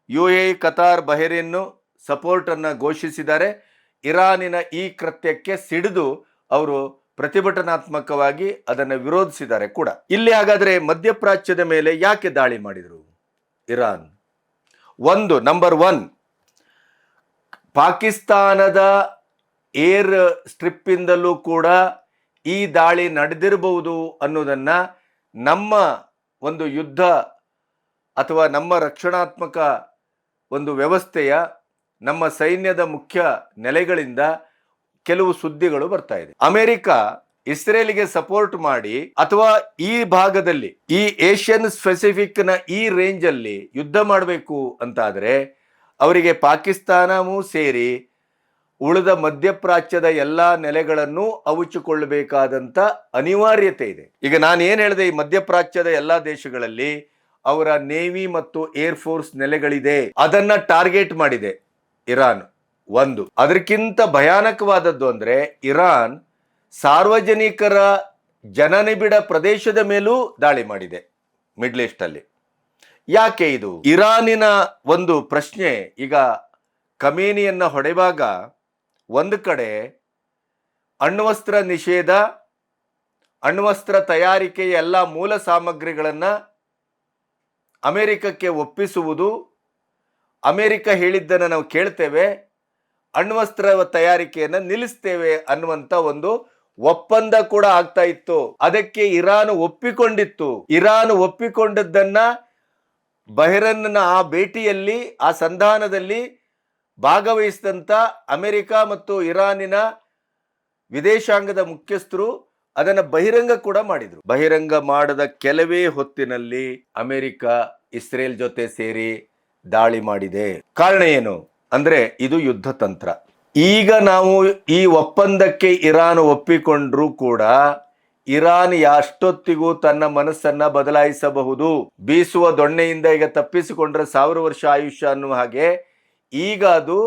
UAE, Qatar, Bahrain ಸಪೋರ್ಟನ್ನು ಘೋಷಿಸಿದ್ದಾರೆ. ಇರಾನಿನ ಈ ಕೃತ್ಯಕ್ಕೆ ಸಿಡಿದು ಅವರು ಪ್ರತಿಭಟನಾತ್ಮಕವಾಗಿ ಅದನ್ನು ವಿರೋಧಿಸಿದ್ದಾರೆ ಕೂಡ. ಇಲ್ಲಿ ಹಾಗಾದರೆ ಮಧ್ಯಪ್ರಾಚ್ಯದ ಮೇಲೆ ಯಾಕೆ ದಾಳಿ ಮಾಡಿದರು ಇರಾನ್? ನಂಬರ್ 1, ಪಾಕಿಸ್ತಾನದ ಏರ್ ಸ್ಟ್ರಿಪ್ಪಿಂದಲೂ ಕೂಡ ಈ ದಾಳಿ ನಡೆದಿರಬಹುದು ಅನ್ನೋದನ್ನು ನಮ್ಮ ಒಂದು ಯುದ್ಧ ಅಥವಾ ನಮ್ಮ ರಕ್ಷಣಾತ್ಮಕ ಒಂದು ವ್ಯವಸ್ಥೆಯ, ನಮ್ಮ ಸೈನ್ಯದ ಮುಖ್ಯ ನೆಲೆಗಳಿಂದ ಕೆಲವು ಸುದ್ದಿಗಳು ಬರ್ತಾ ಇದೆ. ಅಮೆರಿಕ ಇಸ್ರೇಲಿಗೆ ಸಪೋರ್ಟ್ ಮಾಡಿ ಅಥವಾ ಈ ಭಾಗದಲ್ಲಿ ಈ ಏಷ್ಯನ್ ಸ್ಪೆಸಿಫಿಕ್ ನ ಈ ರೇಂಜ್ ಅಲ್ಲಿ ಯುದ್ಧ ಮಾಡಬೇಕು ಅಂತಾದ್ರೆ ಅವರಿಗೆ ಪಾಕಿಸ್ತಾನವೂ ಸೇರಿ ಉಳಿದ ಮಧ್ಯಪ್ರಾಚ್ಯದ ಎಲ್ಲಾ ನೆಲೆಗಳನ್ನು ಅವುಚಿಕೊಳ್ಳಬೇಕಾದಂತ ಅನಿವಾರ್ಯತೆ ಇದೆ. ಈಗ ನಾನು ಏನ್ ಹೇಳಿದೆ, ಈ ಮಧ್ಯಪ್ರಾಚ್ಯದ ಎಲ್ಲಾ ದೇಶಗಳಲ್ಲಿ ಅವರ ನೇವಿ ಮತ್ತು ಏರ್ ಫೋರ್ಸ್ ನೆಲೆಗಳಿದೆ, ಅದನ್ನ ಟಾರ್ಗೆಟ್ ಮಾಡಿದೆ ಇರಾನ್. ಅದಕ್ಕಿಂತ ಭಯಾನಕವಾದದ್ದು ಅಂದ್ರೆ ಇರಾನ್ ಸಾರ್ವಜನಿಕರ ಜನನಿಬಿಡ ಪ್ರದೇಶದ ಮೇಲೂ ದಾಳಿ ಮಾಡಿದೆ ಮಿಡ್ಲ್ ಈಸ್ಟ್ ಅಲ್ಲಿ. ಯಾಕೆ ಇದು? ಇರಾನಿನ ಒಂದು ಪ್ರಶ್ನೆ, ಈಗ ಖಮೇನಿಯನ್ನ ಹೊಡೆಯುವಾಗ ಒಂದು ಕಡೆ ಅಣ್ವಸ್ತ್ರ ನಿಷೇಧ, ಅಣ್ವಸ್ತ್ರ ತಯಾರಿಕೆಯ ಎಲ್ಲ ಮೂಲ ಸಾಮಗ್ರಿಗಳನ್ನು ಅಮೆರಿಕಕ್ಕೆ ಒಪ್ಪಿಸುವುದು, ಅಮೆರಿಕ ಹೇಳಿದ್ದನ್ನು ನಾವು ಕೇಳ್ತೇವೆ, ಅಣ್ವಸ್ತ್ರ ತಯಾರಿಕೆಯನ್ನು ನಿಲ್ಲಿಸ್ತೇವೆ ಅನ್ನುವಂಥ ಒಂದು ಒಪ್ಪಂದ ಕೂಡ ಆಗ್ತಾ ಇತ್ತು. ಅದಕ್ಕೆ ಇರಾನ್ ಒಪ್ಪಿಕೊಂಡಿತ್ತು. ಇರಾನ್ ಒಪ್ಪಿಕೊಂಡದ್ದನ್ನ ಬಹ್ರೇನ್ನ ಆ ಭೇಟಿಯಲ್ಲಿ, ಆ ಸಂಧಾನದಲ್ಲಿ ಭಾಗವಹಿಸಿದಂಥ ಅಮೆರಿಕ ಮತ್ತು ಇರಾನಿನ ವಿದೇಶಾಂಗದ ಮುಖ್ಯಸ್ಥರು ಅದನ್ನು ಬಹಿರಂಗ ಕೂಡ ಮಾಡಿದ್ರು. ಬಹಿರಂಗ ಮಾಡದ ಕೆಲವೇ ಹೊತ್ತಿನಲ್ಲಿ ಅಮೆರಿಕ ಇಸ್ರೇಲ್ ಜೊತೆ ಸೇರಿ ದಾಳಿ ಮಾಡಿದೆ. ಕಾರಣ ಏನು ಅಂದ್ರೆ ಇದು ಯುದ್ಧ ತಂತ್ರ. ಈಗ ನಾವು ಈ ಒಪ್ಪಂದಕ್ಕೆ ಇರಾನ್ ಒಪ್ಪಿಕೊಂಡ್ರೂ ಕೂಡ ಇರಾನ್ ಎಷ್ಟೊತ್ತಿಗೂ ತನ್ನ ಮನಸ್ಸನ್ನ ಬದಲಾಯಿಸಬಹುದು. ಬೀಸುವ ದೊಣ್ಣೆಯಿಂದ ಈಗ ತಪ್ಪಿಸಿಕೊಂಡ್ರೆ 1000 ವರ್ಷ ಆಯುಷ್ಯ ಅನ್ನುವ ಹಾಗೆ ಈಗ ಅದು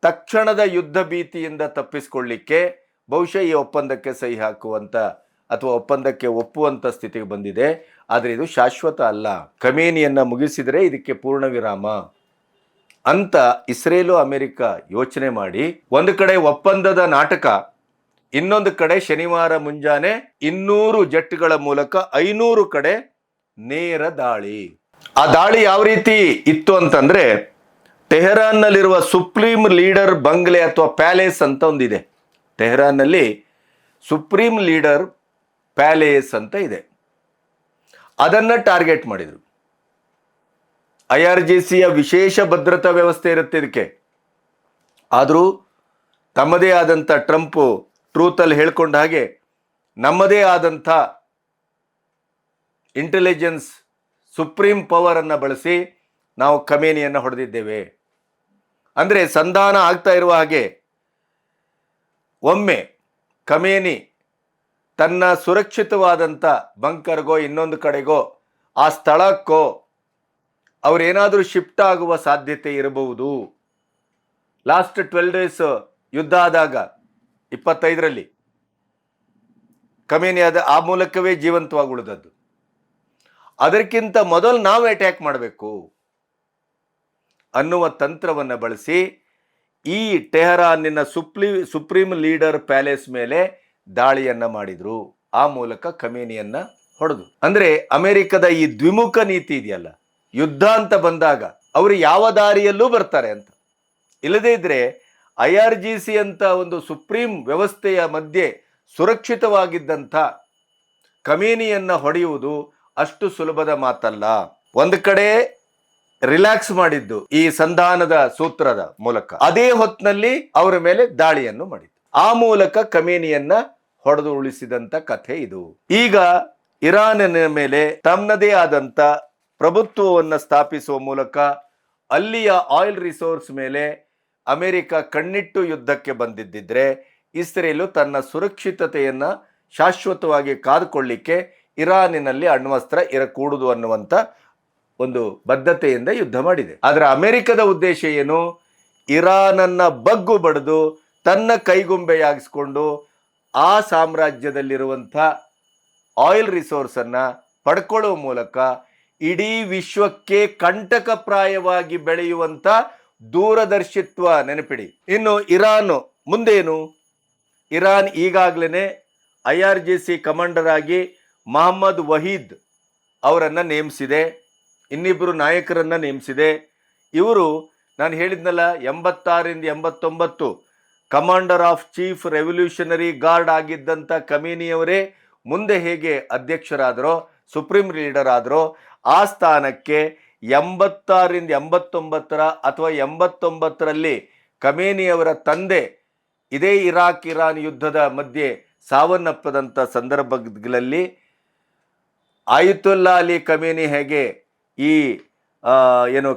ತಕ್ಷಣದ ಯುದ್ಧ ಭೀತಿಯಿಂದ ತಪ್ಪಿಸಿಕೊಳ್ಳಿಕ್ಕೆ ಬಹುಶಃ ಈ ಒಪ್ಪಂದಕ್ಕೆ ಸಹಿ ಹಾಕುವಂತ ಅಥವಾ ಒಪ್ಪಂದಕ್ಕೆ ಒಪ್ಪುವಂತ ಸ್ಥಿತಿಗೆ ಬಂದಿದೆ. ಆದರೆ ಇದು ಶಾಶ್ವತ ಅಲ್ಲ. ಖಮೇನಿಯನ್ನ ಮುಗಿಸಿದರೆ ಇದಕ್ಕೆ ಪೂರ್ಣ ವಿರಾಮ ಅಂತ ಇಸ್ರೇಲು ಅಮೆರಿಕ ಯೋಚನೆ ಮಾಡಿ ಒಂದು ಕಡೆ ಒಪ್ಪಂದದ ನಾಟಕ, ಇನ್ನೊಂದು ಕಡೆ ಶನಿವಾರ ಮುಂಜಾನೆ 200 ಜೆಟ್ಗಳ ಮೂಲಕ 500 ಕಡೆ ನೇರ ದಾಳಿ. ಆ ದಾಳಿ ಯಾವ ರೀತಿ ಇತ್ತು ಅಂತಂದ್ರೆ, ಟೆಹರಾನ್ನಲ್ಲಿರುವ ಸುಪ್ರೀಂ ಲೀಡರ್ ಬಂಗ್ಲೆ ಅಥವಾ ಪ್ಯಾಲೇಸ್ ಅಂತ ಒಂದಿದೆ. ಟೆಹರಾನ್ನಲ್ಲಿ ಸುಪ್ರೀಂ ಲೀಡರ್ ಪ್ಯಾಲೇಸ್ ಅಂತ ಇದೆ. ಅದನ್ನ ಟಾರ್ಗೆಟ್ ಮಾಡಿದ್ರು. IRGCಯ ವಿಶೇಷ ಭದ್ರತಾ ವ್ಯವಸ್ಥೆ ಇರುತ್ತೆ ಇದಕ್ಕೆ. ಆದರೂ ತಮ್ಮದೇ ಆದಂಥ ಟ್ರಂಪ್ ಟ್ರೂತಲ್ಲಿ ಹೇಳ್ಕೊಂಡ ಹಾಗೆ ನಮ್ಮದೇ ಆದಂಥ ಇಂಟೆಲಿಜೆನ್ಸ್ ಸುಪ್ರೀಂ ಪವರ್ ಅನ್ನು ಬಳಸಿ ನಾವು ಖಮೇನಿಯನ್ನು ಹೊಡೆದಿದ್ದೇವೆ. ಅಂದರೆ ಸಂಧಾನ ಆಗ್ತಾ ಇರುವ ಹಾಗೆ ಒಮ್ಮೆ ಖಮೇನಿ ತನ್ನ ಸುರಕ್ಷಿತವಾದಂಥ ಬಂಕರ್ಗೋ ಇನ್ನೊಂದು ಕಡೆಗೋ ಆ ಸ್ಥಳಕ್ಕೋ ಅವರೇನಾದರೂ ಶಿಫ್ಟ್ ಆಗುವ ಸಾಧ್ಯತೆ ಇರಬಹುದು. ಲಾಸ್ಟ್ 12 ಡೇಸ್ ಯುದ್ಧ ಆದಾಗ 25ರಲ್ಲಿ ಖಮೇನಿ ಆ ಮೂಲಕವೇ ಜೀವಂತವಾಗಿ ಉಳಿದದ್ದು. ಅದಕ್ಕಿಂತ ಮೊದಲು ನಾವು ಅಟ್ಯಾಕ್ ಮಾಡಬೇಕು ಅನ್ನುವ ತಂತ್ರವನ್ನು ಬಳಸಿ ಈ ಟೆಹರಾನಿನ ಸುಪ್ರೀಂ ಲೀಡರ್ ಪ್ಯಾಲೇಸ್ ಮೇಲೆ ದಾಳಿಯನ್ನ ಮಾಡಿದ್ರು. ಆ ಮೂಲಕ ಖಮೇನಿಯನ್ನ ಹೊಡೆದು. ಅಂದ್ರೆ ಅಮೆರಿಕದ ಈ ದ್ವಿಮುಖ ನೀತಿ ಇದೆಯಲ್ಲ, ಯುದ್ಧ ಅಂತ ಬಂದಾಗ ಅವರು ಯಾವ ದಾರಿಯಲ್ಲೂ ಬರ್ತಾರೆ ಅಂತ. ಇಲ್ಲದೇ ಇದ್ರೆ IRGC ಅಂತ ಒಂದು ಸುಪ್ರೀಂ ವ್ಯವಸ್ಥೆಯ ಮಧ್ಯೆ ಸುರಕ್ಷಿತವಾಗಿದ್ದಂಥ ಖಮೇನಿಯನ್ನ ಹೊಡೆಯುವುದು ಅಷ್ಟು ಸುಲಭದ ಮಾತಲ್ಲ. ಒಂದು ಕಡೆ ರಿಲ್ಯಾಕ್ಸ್ ಮಾಡಿದ್ದು ಈ ಸಂಧಾನದ ಸೂತ್ರದ ಮೂಲಕ, ಅದೇ ಹೊತ್ತಿನಲ್ಲಿ ಅವರ ಮೇಲೆ ದಾಳಿಯನ್ನು ಮಾಡಿದ್ದು. ಆ ಮೂಲಕ ಖಮೇನಿಯನ್ನ ಹೊಡೆದು ಉಳಿಸಿದಂತ ಕಥೆ ಇದು. ಈಗ ಇರಾನಿನ ಮೇಲೆ ತನ್ನದೇ ಆದಂತ ಪ್ರಭುತ್ವವನ್ನು ಸ್ಥಾಪಿಸುವ ಮೂಲಕ ಅಲ್ಲಿಯ ಆಯಿಲ್ ರಿಸೋರ್ಸ್ ಮೇಲೆ ಅಮೆರಿಕ ಕಣ್ಣಿಟ್ಟು ಯುದ್ಧಕ್ಕೆ ಬಂದಿದ್ದಿದ್ರೆ ಇಸ್ರೇಲು ತನ್ನ ಸುರಕ್ಷಿತತೆಯನ್ನ ಶಾಶ್ವತವಾಗಿ ಕಾದುಕೊಳ್ಳಿಕ್ಕೆ ಇರಾನಿನಲ್ಲಿ ಅಣ್ವಸ್ತ್ರ ಇರಕೂಡುದು ಅನ್ನುವಂಥ ಒಂದು ಬದ್ಧತೆಯಿಂದ ಯುದ್ಧ ಮಾಡಿದೆ. ಆದರೆ ಅಮೆರಿಕದ ಉದ್ದೇಶ ಏನು? ಇರಾನನ್ನ ಬಗ್ಗು ಬಡಿದು ತನ್ನ ಕೈಗುಂಬೆಯಾಗಿಸ್ಕೊಂಡು ಆ ಸಾಮ್ರಾಜ್ಯದಲ್ಲಿರುವಂಥ ಆಯಿಲ್ ರಿಸೋರ್ಸ್ ಅನ್ನ ಪಡ್ಕೊಳ್ಳುವ ಮೂಲಕ ಇಡೀ ವಿಶ್ವಕ್ಕೆ ಕಂಟಕಪ್ರಾಯವಾಗಿ ಬೆಳೆಯುವಂತ ದೂರದರ್ಶಿತ್ವ ನೆನಪಿಡಿ. ಇನ್ನು ಇರಾನ್ ಮುಂದೇನು? ಇರಾನ್ ಈಗಾಗಲೇ IRGC ಕಮಾಂಡರ್ ಆಗಿ ಮೊಹಮ್ಮದ್ ವಹೀದ್ ಅವರನ್ನ ನೇಮಿಸಿದೆ, ಇನ್ನಿಬ್ಬರು ನಾಯಕರನ್ನ ನೇಮಿಸಿದೆ. ಇವರು ನಾನು ಹೇಳಿದ್ನಲ್ಲ 86ರಿಂದ 89 commander of chief revolutionary guard ಆಗಿದ್ದಂಥ ಖಮೇನಿಯವರೇ ಮುಂದೆ ಹೇಗೆ ಅಧ್ಯಕ್ಷರಾದರೋ, ಸುಪ್ರೀಂ ಲೀಡರ್ ಆದರೋ, ಆ ಸ್ಥಾನಕ್ಕೆ 86ರಿಂದ 89 ಅಥವಾ 89ರಲ್ಲಿ ಖಮೇನಿಯವರ ತಂದೆ ಇದೇ ಇರಾನ್ ಯುದ್ಧದ ಮಧ್ಯೆ ಸಾವನ್ನಪ್ಪದಂಥ ಸಂದರ್ಭಗಳಲ್ಲಿ ಆಯತುಲ್ಲಾ ಅಲಿ ಖಮೇನಿ ಹೇಗೆ ಈ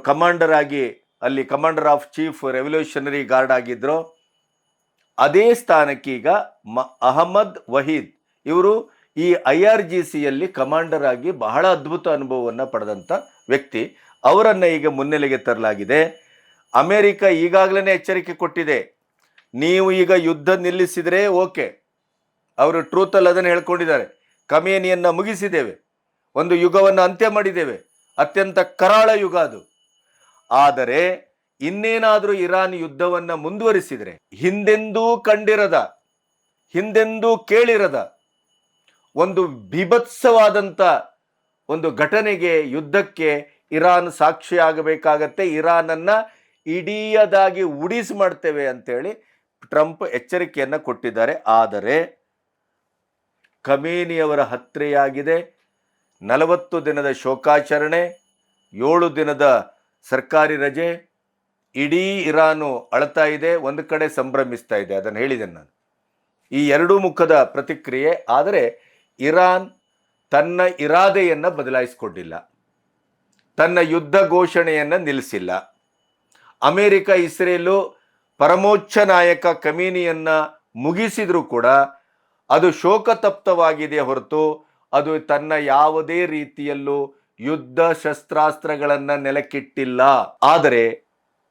ಕಮಾಂಡರ್ ಆಗಿ ಅಲ್ಲಿ commander of chief revolutionary guard ಆಗಿದ್ರು, ಅದೇ ಸ್ಥಾನಕ್ಕೆ ಈಗ ಅಹಮದ್ ವಹೀದ್ ಇವರು ಈ IRGCಯಲ್ಲಿ ಕಮಾಂಡರ್ ಆಗಿ ಬಹಳ ಅದ್ಭುತ ಅನುಭವವನ್ನು ಪಡೆದಂಥ ವ್ಯಕ್ತಿ. ಅವರನ್ನ ಈಗ ಮುನ್ನೆಲೆಗೆ ತರಲಾಗಿದೆ. ಅಮೆರಿಕ ಈಗಾಗಲೇ ಎಚ್ಚರಿಕೆ ಕೊಟ್ಟಿದೆ, ನೀವು ಈಗ ಯುದ್ಧ ನಿಲ್ಲಿಸಿದರೆ ಓಕೆ. ಅವರು ಟ್ರೂತಲ್ಲಿ ಅದನ್ನು ಹೇಳ್ಕೊಂಡಿದ್ದಾರೆ, ಖಮೇನಿಯನ್ನ ಮುಗಿಸಿದ್ದೇವೆ, ಒಂದು ಯುಗವನ್ನು ಅಂತ್ಯ ಮಾಡಿದ್ದೇವೆ, ಅತ್ಯಂತ ಕರಾಳ ಯುಗ ಅದು. ಆದರೆ ಇನ್ನೇನಾದರೂ ಇರಾನ್ ಯುದ್ಧವನ್ನು ಮುಂದುವರಿಸಿದರೆ ಹಿಂದೆಂದೂ ಕಂಡಿರದ, ಹಿಂದೆಂದೂ ಕೇಳಿರದ ಒಂದು ಬಿಭತ್ಸವಾದಂಥ ಒಂದು ಘಟನೆಗೆ, ಯುದ್ಧಕ್ಕೆ ಇರಾನ್ ಸಾಕ್ಷಿಯಾಗಬೇಕಾಗತ್ತೆ. ಇರಾನನ್ನ ಇಡೀಯದಾಗಿ ಉಡಿಸಿ ಮಾಡ್ತೇವೆ ಅಂತೇಳಿ ಟ್ರಂಪ್ ಎಚ್ಚರಿಕೆಯನ್ನು ಕೊಟ್ಟಿದ್ದಾರೆ. ಆದರೆ ಖಮೇನಿಯವರ ಹತ್ಯೆಯಾಗಿದೆ. 40 ದಿನದ ಶೋಕಾಚರಣೆ, 7 ದಿನದ ಸರ್ಕಾರಿ ರಜೆ. ಇಡೀ ಇರಾನು ಅಳ್ತಾ ಇದೆ, ಒಂದು ಕಡೆ ಸಂಭ್ರಮಿಸ್ತಾ ಇದೆ. ಅದನ್ನು ಹೇಳಿದ್ದೇನೆ ನಾನು. ಈ ಎರಡೂ ಮುಖದ ಪ್ರತಿಕ್ರಿಯೆ. ಆದರೆ ಇರಾನ್ ತನ್ನ ಇರಾದೆಯನ್ನು ಬದಲಾಯಿಸಿಕೊಂಡಿಲ್ಲ, ತನ್ನ ಯುದ್ಧ ಘೋಷಣೆಯನ್ನು ನಿಲ್ಲಿಸಿಲ್ಲ. ಅಮೆರಿಕ ಇಸ್ರೇಲು ಪರಮೋಚ್ಚ ನಾಯಕ ಖಮೀನಿಯನ್ನ ಮುಗಿಸಿದ್ರೂ ಕೂಡ ಅದು ಶೋಕತಪ್ತವಾಗಿದೆ ಹೊರತು ಅದು ತನ್ನ ಯಾವುದೇ ರೀತಿಯಲ್ಲೂ ಯುದ್ಧ ಶಸ್ತ್ರಾಸ್ತ್ರಗಳನ್ನು ನೆಲಕ್ಕಿಟ್ಟಿಲ್ಲ. ಆದರೆ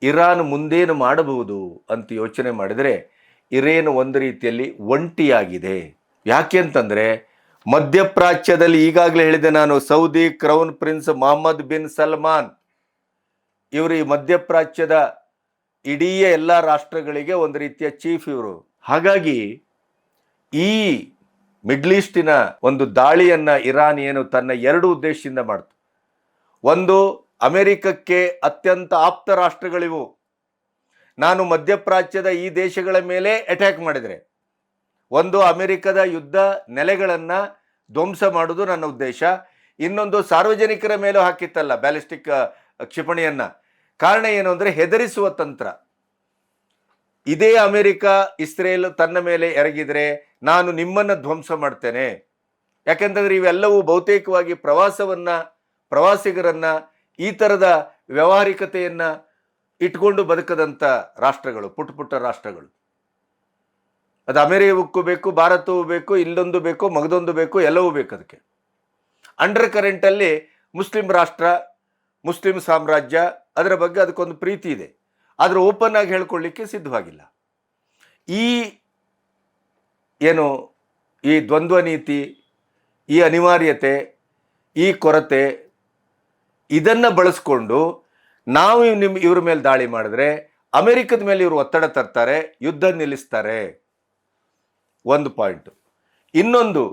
ಇರಾನ್ ಮುಂದೇನು ಮಾಡಬಹುದು ಅಂತ ಯೋಚನೆ ಮಾಡಿದರೆ ಇರೇನ್ ಒಂದು ರೀತಿಯಲ್ಲಿ ಒಂಟಿಯಾಗಿದೆ. ಯಾಕೆ ಅಂತಂದರೆ ಮಧ್ಯಪ್ರಾಚ್ಯದಲ್ಲಿ ಈಗಾಗಲೇ ಹೇಳಿದೆ ನಾನು, Saudi crown prince Mohammed bin Salman ಇವರು ಈ ಮಧ್ಯಪ್ರಾಚ್ಯದ ಇಡೀ ಎಲ್ಲ ರಾಷ್ಟ್ರಗಳಿಗೆ ಒಂದು ರೀತಿಯ ಚೀಫ್ ಇವರು. ಹಾಗಾಗಿ ಈ ಮಿಡ್ಲ್ ಈಸ್ಟಿನ ಒಂದು ದಾಳಿಯನ್ನ ಇರಾನ್ ಏನು ತನ್ನ ಎರಡು ಉದ್ದೇಶದಿಂದ ಮಾಡ್ತು. ಒಂದು, ಅಮೆರಿಕಕ್ಕೆ ಅತ್ಯಂತ ಆಪ್ತ ರಾಷ್ಟ್ರಗಳಿವು. ನಾನು ಮಧ್ಯಪ್ರಾಚ್ಯದ ಈ ದೇಶಗಳ ಮೇಲೆ ಅಟ್ಯಾಕ್ ಮಾಡಿದರೆ ಒಂದು, ಅಮೆರಿಕದ ಯುದ್ಧ ನೆಲೆಗಳನ್ನು ಧ್ವಂಸ ಮಾಡೋದು ನನ್ನ ಉದ್ದೇಶ. ಇನ್ನೊಂದು, ಸಾರ್ವಜನಿಕರ ಮೇಲೂ ಹಾಕಿತ್ತಲ್ಲ ಬ್ಯಾಲಿಸ್ಟಿಕ್ ಕ್ಷಿಪಣಿಯನ್ನ. ಕಾರಣ ಏನು ಅಂದರೆ ಹೆದರಿಸುವ ತಂತ್ರ. ಇದೇ ಅಮೆರಿಕ ಇಸ್ರೇಲ್ ತನ್ನ ಮೇಲೆ ಎರಗಿದ್ರೆ ನಾನು ನಿಮ್ಮನ್ನು ಧ್ವಂಸ ಮಾಡ್ತೇನೆ. ಯಾಕೆಂತಂದ್ರೆ ಇವೆಲ್ಲವೂ ಬಹುತೇಕವಾಗಿ ಪ್ರವಾಸಿಗರನ್ನ ಈ ಥರದ ವ್ಯಾವಹಾರಿಕತೆಯನ್ನ ಇಟ್ಕೊಂಡು ಬದುಕದಂಥ ರಾಷ್ಟ್ರಗಳು, ಪುಟ್ಟ ರಾಷ್ಟ್ರಗಳು. ಅದು ಅಮೆರಿಕಕ್ಕೂ ಬೇಕು, ಭಾರತವೂ ಬೇಕು, ಇಲ್ಲೊಂದು ಬೇಕು, ಮಗದೊಂದು ಬೇಕು, ಎಲ್ಲವೂ ಬೇಕು. ಅದಕ್ಕೆ ಅಂಡರ್ ಕರೆಂಟಲ್ಲಿ ಮುಸ್ಲಿಂ ರಾಷ್ಟ್ರ, ಮುಸ್ಲಿಂ ಸಾಮ್ರಾಜ್ಯ, ಅದರ ಬಗ್ಗೆ ಅದಕ್ಕೊಂದು ಪ್ರೀತಿ ಇದೆ. ಆದರೆ ಓಪನ್ ಆಗಿ ಹೇಳ್ಕೊಳ್ಳಿಕ್ಕೆ ಸಿದ್ಧವಾಗಿಲ್ಲ. ಈ ದ್ವಂದ್ವ ನೀತಿ, ಈ ಅನಿವಾರ್ಯತೆ, ಈ ಕೊರತೆ, ಇದನ್ನು ಬಳಸ್ಕೊಂಡು ನಾವು ಇವ್ರ ಮೇಲೆ ದಾಳಿ ಮಾಡಿದ್ರೆ ಅಮೆರಿಕದ ಮೇಲೆ ಇವರು ಒತ್ತಡ ತರ್ತಾರೆ, ಯುದ್ಧ ನಿಲ್ಲಿಸ್ತಾರೆ. ಒಂದು ಪಾಯಿಂಟ್. ಇನ್ನೊಂದು,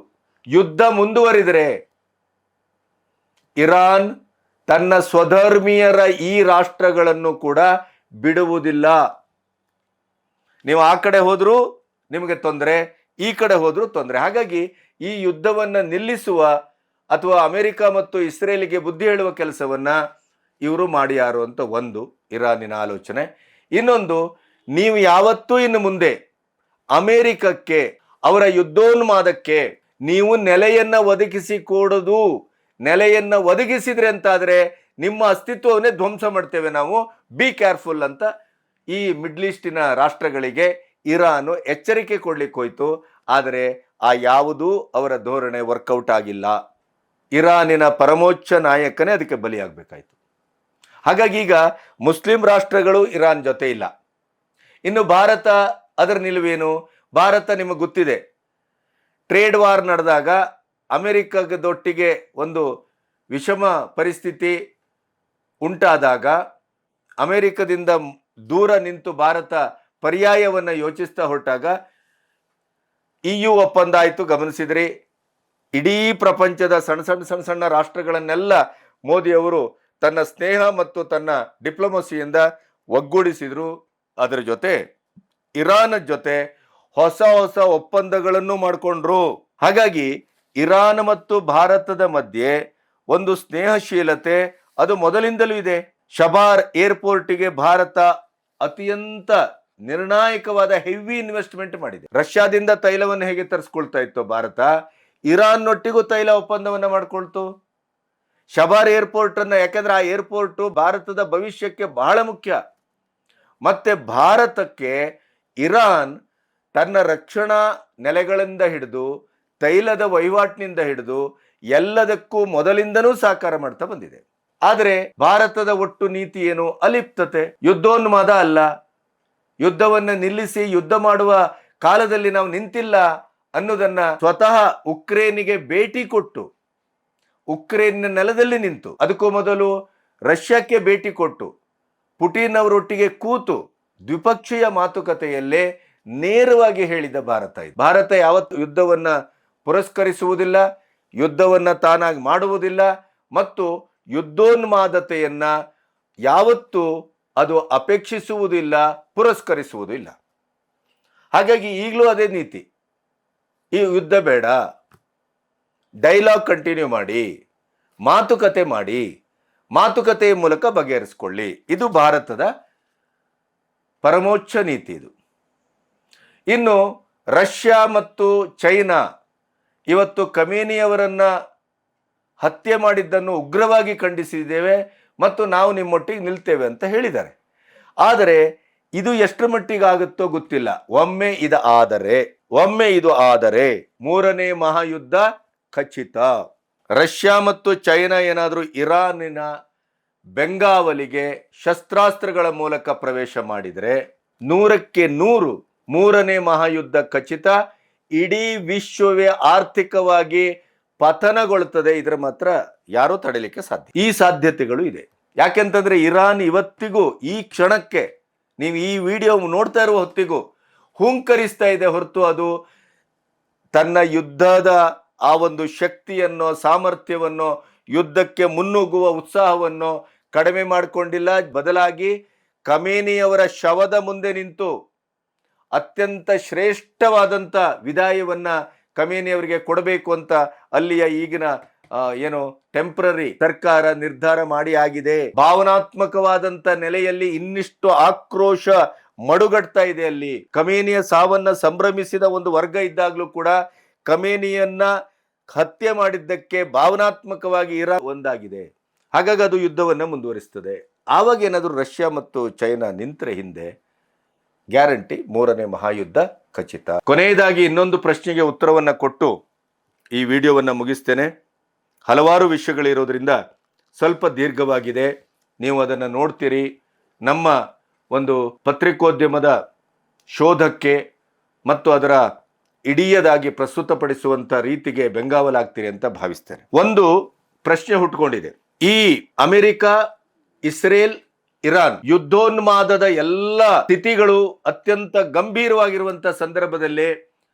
ಯುದ್ಧ ಮುಂದುವರಿದರೆ ಇರಾನ್ ತನ್ನ ಸ್ವಧರ್ಮೀಯರ ಈ ರಾಷ್ಟ್ರಗಳನ್ನು ಕೂಡ ಬಿಡುವುದಿಲ್ಲ. ನೀವು ಆ ಕಡೆ ಹೋದರೂ ನಿಮಗೆ ತೊಂದರೆ, ಈ ಕಡೆ ಹೋದರೂ ತೊಂದರೆ. ಹಾಗಾಗಿ ಈ ಯುದ್ಧವನ್ನು ನಿಲ್ಲಿಸುವ ಅಥವಾ ಅಮೆರಿಕ ಮತ್ತು ಇಸ್ರೇಲಿಗೆ ಬುದ್ಧಿ ಹೇಳುವ ಕೆಲಸವನ್ನ ಇವರು ಮಾಡಿಯಾರು ಅಂತ ಒಂದು ಇರಾನಿನ ಆಲೋಚನೆ. ಇನ್ನೊಂದು, ನೀವು ಯಾವತ್ತೂ ಇನ್ನು ಮುಂದೆ ಅಮೆರಿಕಕ್ಕೆ, ಅವರ ಯುದ್ಧೋನ್ಮಾದಕ್ಕೆ ನೀವು ನೆಲೆಯನ್ನ ಒದಗಿಸಿಕೊಡೋದು, ನೆಲೆಯನ್ನ ಒದಗಿಸಿದ್ರೆ ಅಂತಾದರೆ ನಿಮ್ಮ ಅಸ್ತಿತ್ವವನ್ನೇ ಧ್ವಂಸ ಮಾಡ್ತೇವೆ ನಾವು, ಬಿ ಕೇರ್ಫುಲ್ ಅಂತ ಈ ಮಿಡ್ಲ್ ಈಸ್ಟಿನ ರಾಷ್ಟ್ರಗಳಿಗೆ ಇರಾನು ಎಚ್ಚರಿಕೆ ಕೊಡ್ಲಿಕ್ಕೆ ಹೋಯ್ತು. ಆದರೆ ಆ ಯಾವುದೂ ಅವರ ಧೋರಣೆ ವರ್ಕೌಟ್ ಆಗಿಲ್ಲ. ಇರಾನಿನ ಪರಮೋಚ್ಚ ನಾಯಕನೇ ಅದಕ್ಕೆ ಬಲಿಯಾಗಬೇಕಾಯಿತು. ಹಾಗಾಗಿ ಈಗ ಮುಸ್ಲಿಂ ರಾಷ್ಟ್ರಗಳು ಇರಾನ್ ಜೊತೆ ಇಲ್ಲ. ಇನ್ನು ಭಾರತ, ಅದರ ನಿಲುವೇನು? ಭಾರತ ನಿಮಗೆ ಗೊತ್ತಿದೆ, ಟ್ರೇಡ್ ವಾರ್ ನಡೆದಾಗ ಅಮೆರಿಕದೊಟ್ಟಿಗೆ ಒಂದು ವಿಷಮ ಪರಿಸ್ಥಿತಿ ಉಂಟಾದಾಗ ಅಮೆರಿಕದಿಂದ ದೂರ ನಿಂತು ಭಾರತ ಪರ್ಯಾಯವನ್ನು ಯೋಚಿಸ್ತಾ ಹೊರಟಾಗ EU ಒಪ್ಪಂದ ಆಯಿತು. ಗಮನಿಸಿದ್ರಿ, ಇಡೀ ಪ್ರಪಂಚದ ಸಣ್ಣ ರಾಷ್ಟ್ರಗಳನ್ನೆಲ್ಲ ಮೋದಿಯವರು ತನ್ನ ಸ್ನೇಹ ಮತ್ತು ತನ್ನ ಡಿಪ್ಲೊಮಸಿಯಿಂದ ಒಗ್ಗೂಡಿಸಿದ್ರು. ಅದರ ಜೊತೆ ಇರಾನ್ ಜೊತೆ ಹೊಸ ಒಪ್ಪಂದಗಳನ್ನು ಮಾಡಿಕೊಂಡ್ರು. ಹಾಗಾಗಿ ಇರಾನ್ ಮತ್ತು ಭಾರತದ ಮಧ್ಯೆ ಒಂದು ಸ್ನೇಹಶೀಲತೆ ಅದು ಮೊದಲಿಂದಲೂ ಇದೆ. ಶಬಾರ್ ಏರ್ಪೋರ್ಟಿಗೆ ಭಾರತ ಅತ್ಯಂತ ನಿರ್ಣಾಯಕವಾದ ಹೆವಿ ಇನ್ವೆಸ್ಟ್ಮೆಂಟ್ ಮಾಡಿದೆ. ರಷ್ಯಾದಿಂದ ತೈಲವನ್ನು ಹೇಗೆ ತರಿಸ್ಕೊಳ್ತಾ ಇತ್ತು ಭಾರತ, ಇರಾನ್ನೊಟ್ಟಿಗೂ ತೈಲ ಒಪ್ಪಂದವನ್ನು ಮಾಡಿಕೊಳ್ತು. ಶಬಾರ್ ಏರ್ಪೋರ್ಟ್ ಅನ್ನ, ಯಾಕಂದ್ರೆ ಆ ಏರ್ಪೋರ್ಟ್ ಭಾರತದ ಭವಿಷ್ಯಕ್ಕೆ ಬಹಳ ಮುಖ್ಯ. ಮತ್ತೆ ಭಾರತಕ್ಕೆ ಇರಾನ್ ತನ್ನ ರಕ್ಷಣಾ ನೆಲೆಗಳಿಂದ ಹಿಡಿದು ತೈಲದ ವಹಿವಾಟಿನಿಂದ ಹಿಡಿದು ಎಲ್ಲದಕ್ಕೂ ಮೊದಲಿಂದನೂ ಸಹಕಾರ ಮಾಡ್ತಾ ಬಂದಿದೆ. ಆದರೆ ಭಾರತದ ಒಟ್ಟು ನೀತಿ ಏನು? ಅಲಿಪ್ತತೆ, ಯುದ್ಧೋನ್ಮಾದ ಅಲ್ಲ. ಯುದ್ಧವನ್ನು ನಿಲ್ಲಿಸಿ ಯುದ್ಧ ಮಾಡುವ ಕಾಲದಲ್ಲಿ ನಾವು ನಿಂತಿಲ್ಲ ಅನ್ನೋದನ್ನ ಸ್ವತಃ ಉಕ್ರೇನಿಗೆ ಭೇಟಿ ಕೊಟ್ಟು, ಉಕ್ರೇನ್ನ ನೆಲದಲ್ಲಿ ನಿಂತು, ಅದಕ್ಕೂ ಮೊದಲು ರಷ್ಯಾಕ್ಕೆ ಭೇಟಿ ಕೊಟ್ಟು, ಪುಟಿನ್ ಅವರೊಟ್ಟಿಗೆ ಕೂತು ದ್ವಿಪಕ್ಷೀಯ ಮಾತುಕತೆಯಲ್ಲೇ ನೇರವಾಗಿ ಹೇಳಿದ ಭಾರತ ಇದು. ಭಾರತ ಯಾವತ್ತು ಯುದ್ಧವನ್ನ ಪುರಸ್ಕರಿಸುವುದಿಲ್ಲ, ಯುದ್ಧವನ್ನ ತಾನಾಗಿ ಮಾಡುವುದಿಲ್ಲ ಮತ್ತು ಯುದ್ಧೋನ್ಮಾದತೆಯನ್ನ ಯಾವತ್ತೂ ಅದು ಅಪೇಕ್ಷಿಸುವುದಿಲ್ಲ, ಪುರಸ್ಕರಿಸುವುದಿಲ್ಲ. ಹಾಗಾಗಿ ಈಗಲೂ ಅದೇ ನೀತಿ. ಈ ಯುದ್ಧ ಬೇಡ, ಡೈಲಾಗ್ ಕಂಟಿನ್ಯೂ ಮಾಡಿ, ಮಾತುಕತೆ ಮಾಡಿ, ಮಾತುಕತೆಯ ಮೂಲಕ ಬಗೆಹರಿಸಿಕೊಳ್ಳಿ. ಇದು ಭಾರತದ ಪರಮೋಚ್ಚ ನೀತಿ ಇದು. ಇನ್ನು ರಷ್ಯಾ ಮತ್ತು ಚೈನಾ ಇವತ್ತು ಖಮೇನಿಯವರನ್ನ ಹತ್ಯೆ ಮಾಡಿದ್ದನ್ನು ಉಗ್ರವಾಗಿ ಖಂಡಿಸಿದ್ದೇವೆ ಮತ್ತು ನಾವು ನಿಮ್ಮೊಟ್ಟಿಗೆ ನಿಲ್ತೇವೆ ಅಂತ ಹೇಳಿದ್ದಾರೆ. ಆದರೆ ಇದು ಎಷ್ಟು ಮಟ್ಟಿಗೆ ಆಗುತ್ತೋ ಗೊತ್ತಿಲ್ಲ. ಒಮ್ಮೆ ಇದು ಆದರೆ ಮೂರನೇ ಮಹಾಯುದ್ಧ ಖಚಿತ. ರಷ್ಯಾ ಮತ್ತು ಚೈನಾ ಏನಾದರೂ ಇರಾನಿನ ಬೆಂಗಾವಲಿಗೆ ಶಸ್ತ್ರಾಸ್ತ್ರಗಳ ಮೂಲಕ ಪ್ರವೇಶ ಮಾಡಿದರೆ 100ಕ್ಕೆ 100 ಮೂರನೇ ಮಹಾಯುದ್ಧ ಖಚಿತ. ಇಡೀ ವಿಶ್ವವೇ ಆರ್ಥಿಕವಾಗಿ ಪತನಗೊಳ್ಳುತ್ತದೆ. ಇದರ ಮಾತ್ರ ಯಾರೂ ತಡೆಯಲಿಕ್ಕೆ ಸಾಧ್ಯ. ಈ ಸಾಧ್ಯತೆಗಳು ಇದೆ. ಯಾಕೆಂತಂದ್ರೆ ಇರಾನ್ ಇವತ್ತಿಗೂ ಈ ಕ್ಷಣಕ್ಕೆ ನೀವು ಈ ವಿಡಿಯೋ ನೋಡ್ತಾ ಇರುವ ಹೊತ್ತಿಗೂ ಹುಂಕರಿಸ್ತಾ ಇದೆ ಹೊರತು ಅದು ತನ್ನ ಯುದ್ಧದ ಆ ಒಂದು ಶಕ್ತಿಯನ್ನು, ಸಾಮರ್ಥ್ಯವನ್ನು, ಯುದ್ಧಕ್ಕೆ ಮುನ್ನುಗ್ಗುವ ಉತ್ಸಾಹವನ್ನು ಕಡಿಮೆ ಮಾಡಿಕೊಂಡಿಲ್ಲ. ಬದಲಾಗಿ ಖಮೇನಿಯವರ ಶವದ ಮುಂದೆ ನಿಂತು ಅತ್ಯಂತ ಶ್ರೇಷ್ಠವಾದಂಥ ವಿದಾಯವನ್ನ ಖಮೇನಿಯವರಿಗೆ ಕೊಡಬೇಕು ಅಂತ ಅಲ್ಲಿಯ ಈಗಿನ ಟೆಂಪರರಿ ಸರ್ಕಾರ ನಿರ್ಧಾರ ಮಾಡಿ ಆಗಿದೆ. ಭಾವನಾತ್ಮಕವಾದಂತ ನೆಲೆಯಲ್ಲಿ ಇನ್ನಿಷ್ಟು ಆಕ್ರೋಶ ಮಡುಗಡ್ತಾ ಇದೆ. ಅಲ್ಲಿ ಖಮೇನಿಯ ಸಾವನ್ನ ಸಂಭ್ರಮಿಸಿದ ಒಂದು ವರ್ಗ ಇದ್ದಾಗಲೂ ಕೂಡ ಖಮೇನಿಯನ್ನ ಹತ್ಯೆ ಮಾಡಿದ್ದಕ್ಕೆ ಭಾವನಾತ್ಮಕವಾಗಿ ಇರಾನ್ ಒಂದಾಗಿದೆ. ಹಾಗಾಗಿ ಅದು ಯುದ್ಧವನ್ನ ಮುಂದುವರಿಸ್ತದೆ. ಆವಾಗ ಏನಾದರೂ ರಷ್ಯಾ ಮತ್ತು ಚೈನಾ ನಿಂತರೆ ಹಿಂದೆ ಗ್ಯಾರಂಟಿ ಮೂರನೇ ಮಹಾಯುದ್ಧ ಖಚಿತ. ಕೊನೆಯದಾಗಿ ಇನ್ನೊಂದು ಪ್ರಶ್ನೆಗೆ ಉತ್ತರವನ್ನ ಕೊಟ್ಟು ಈ ವಿಡಿಯೋವನ್ನ ಮುಗಿಸ್ತೇನೆ. ಹಲವಾರು ವಿಷಯಗಳಿರೋದ್ರಿಂದ ಸ್ವಲ್ಪ ದೀರ್ಘವಾಗಿದೆ, ನೀವು ಅದನ್ನು ನೋಡ್ತೀರಿ. ನಮ್ಮ ಒಂದು ಪತ್ರಿಕೋದ್ಯಮದ ಶೋಧಕ್ಕೆ ಮತ್ತು ಅದರ ಇಡೀಯದಾಗಿ ಪ್ರಸ್ತುತಪಡಿಸುವಂಥ ರೀತಿಗೆ ಬೆಂಗಾವಲಾಗ್ತೀರಿ ಅಂತ ಭಾವಿಸ್ತೇನೆ. ಒಂದು ಪ್ರಶ್ನೆ ಹುಟ್ಟುಕೊಂಡಿದೆ. ಈ ಅಮೆರಿಕ, ಇಸ್ರೇಲ್, ಇರಾನ್ ಯುದ್ಧೋನ್ಮಾದದ ಎಲ್ಲ ಸ್ಥಿತಿಗಳು ಅತ್ಯಂತ ಗಂಭೀರವಾಗಿರುವಂಥ ಸಂದರ್ಭದಲ್ಲಿ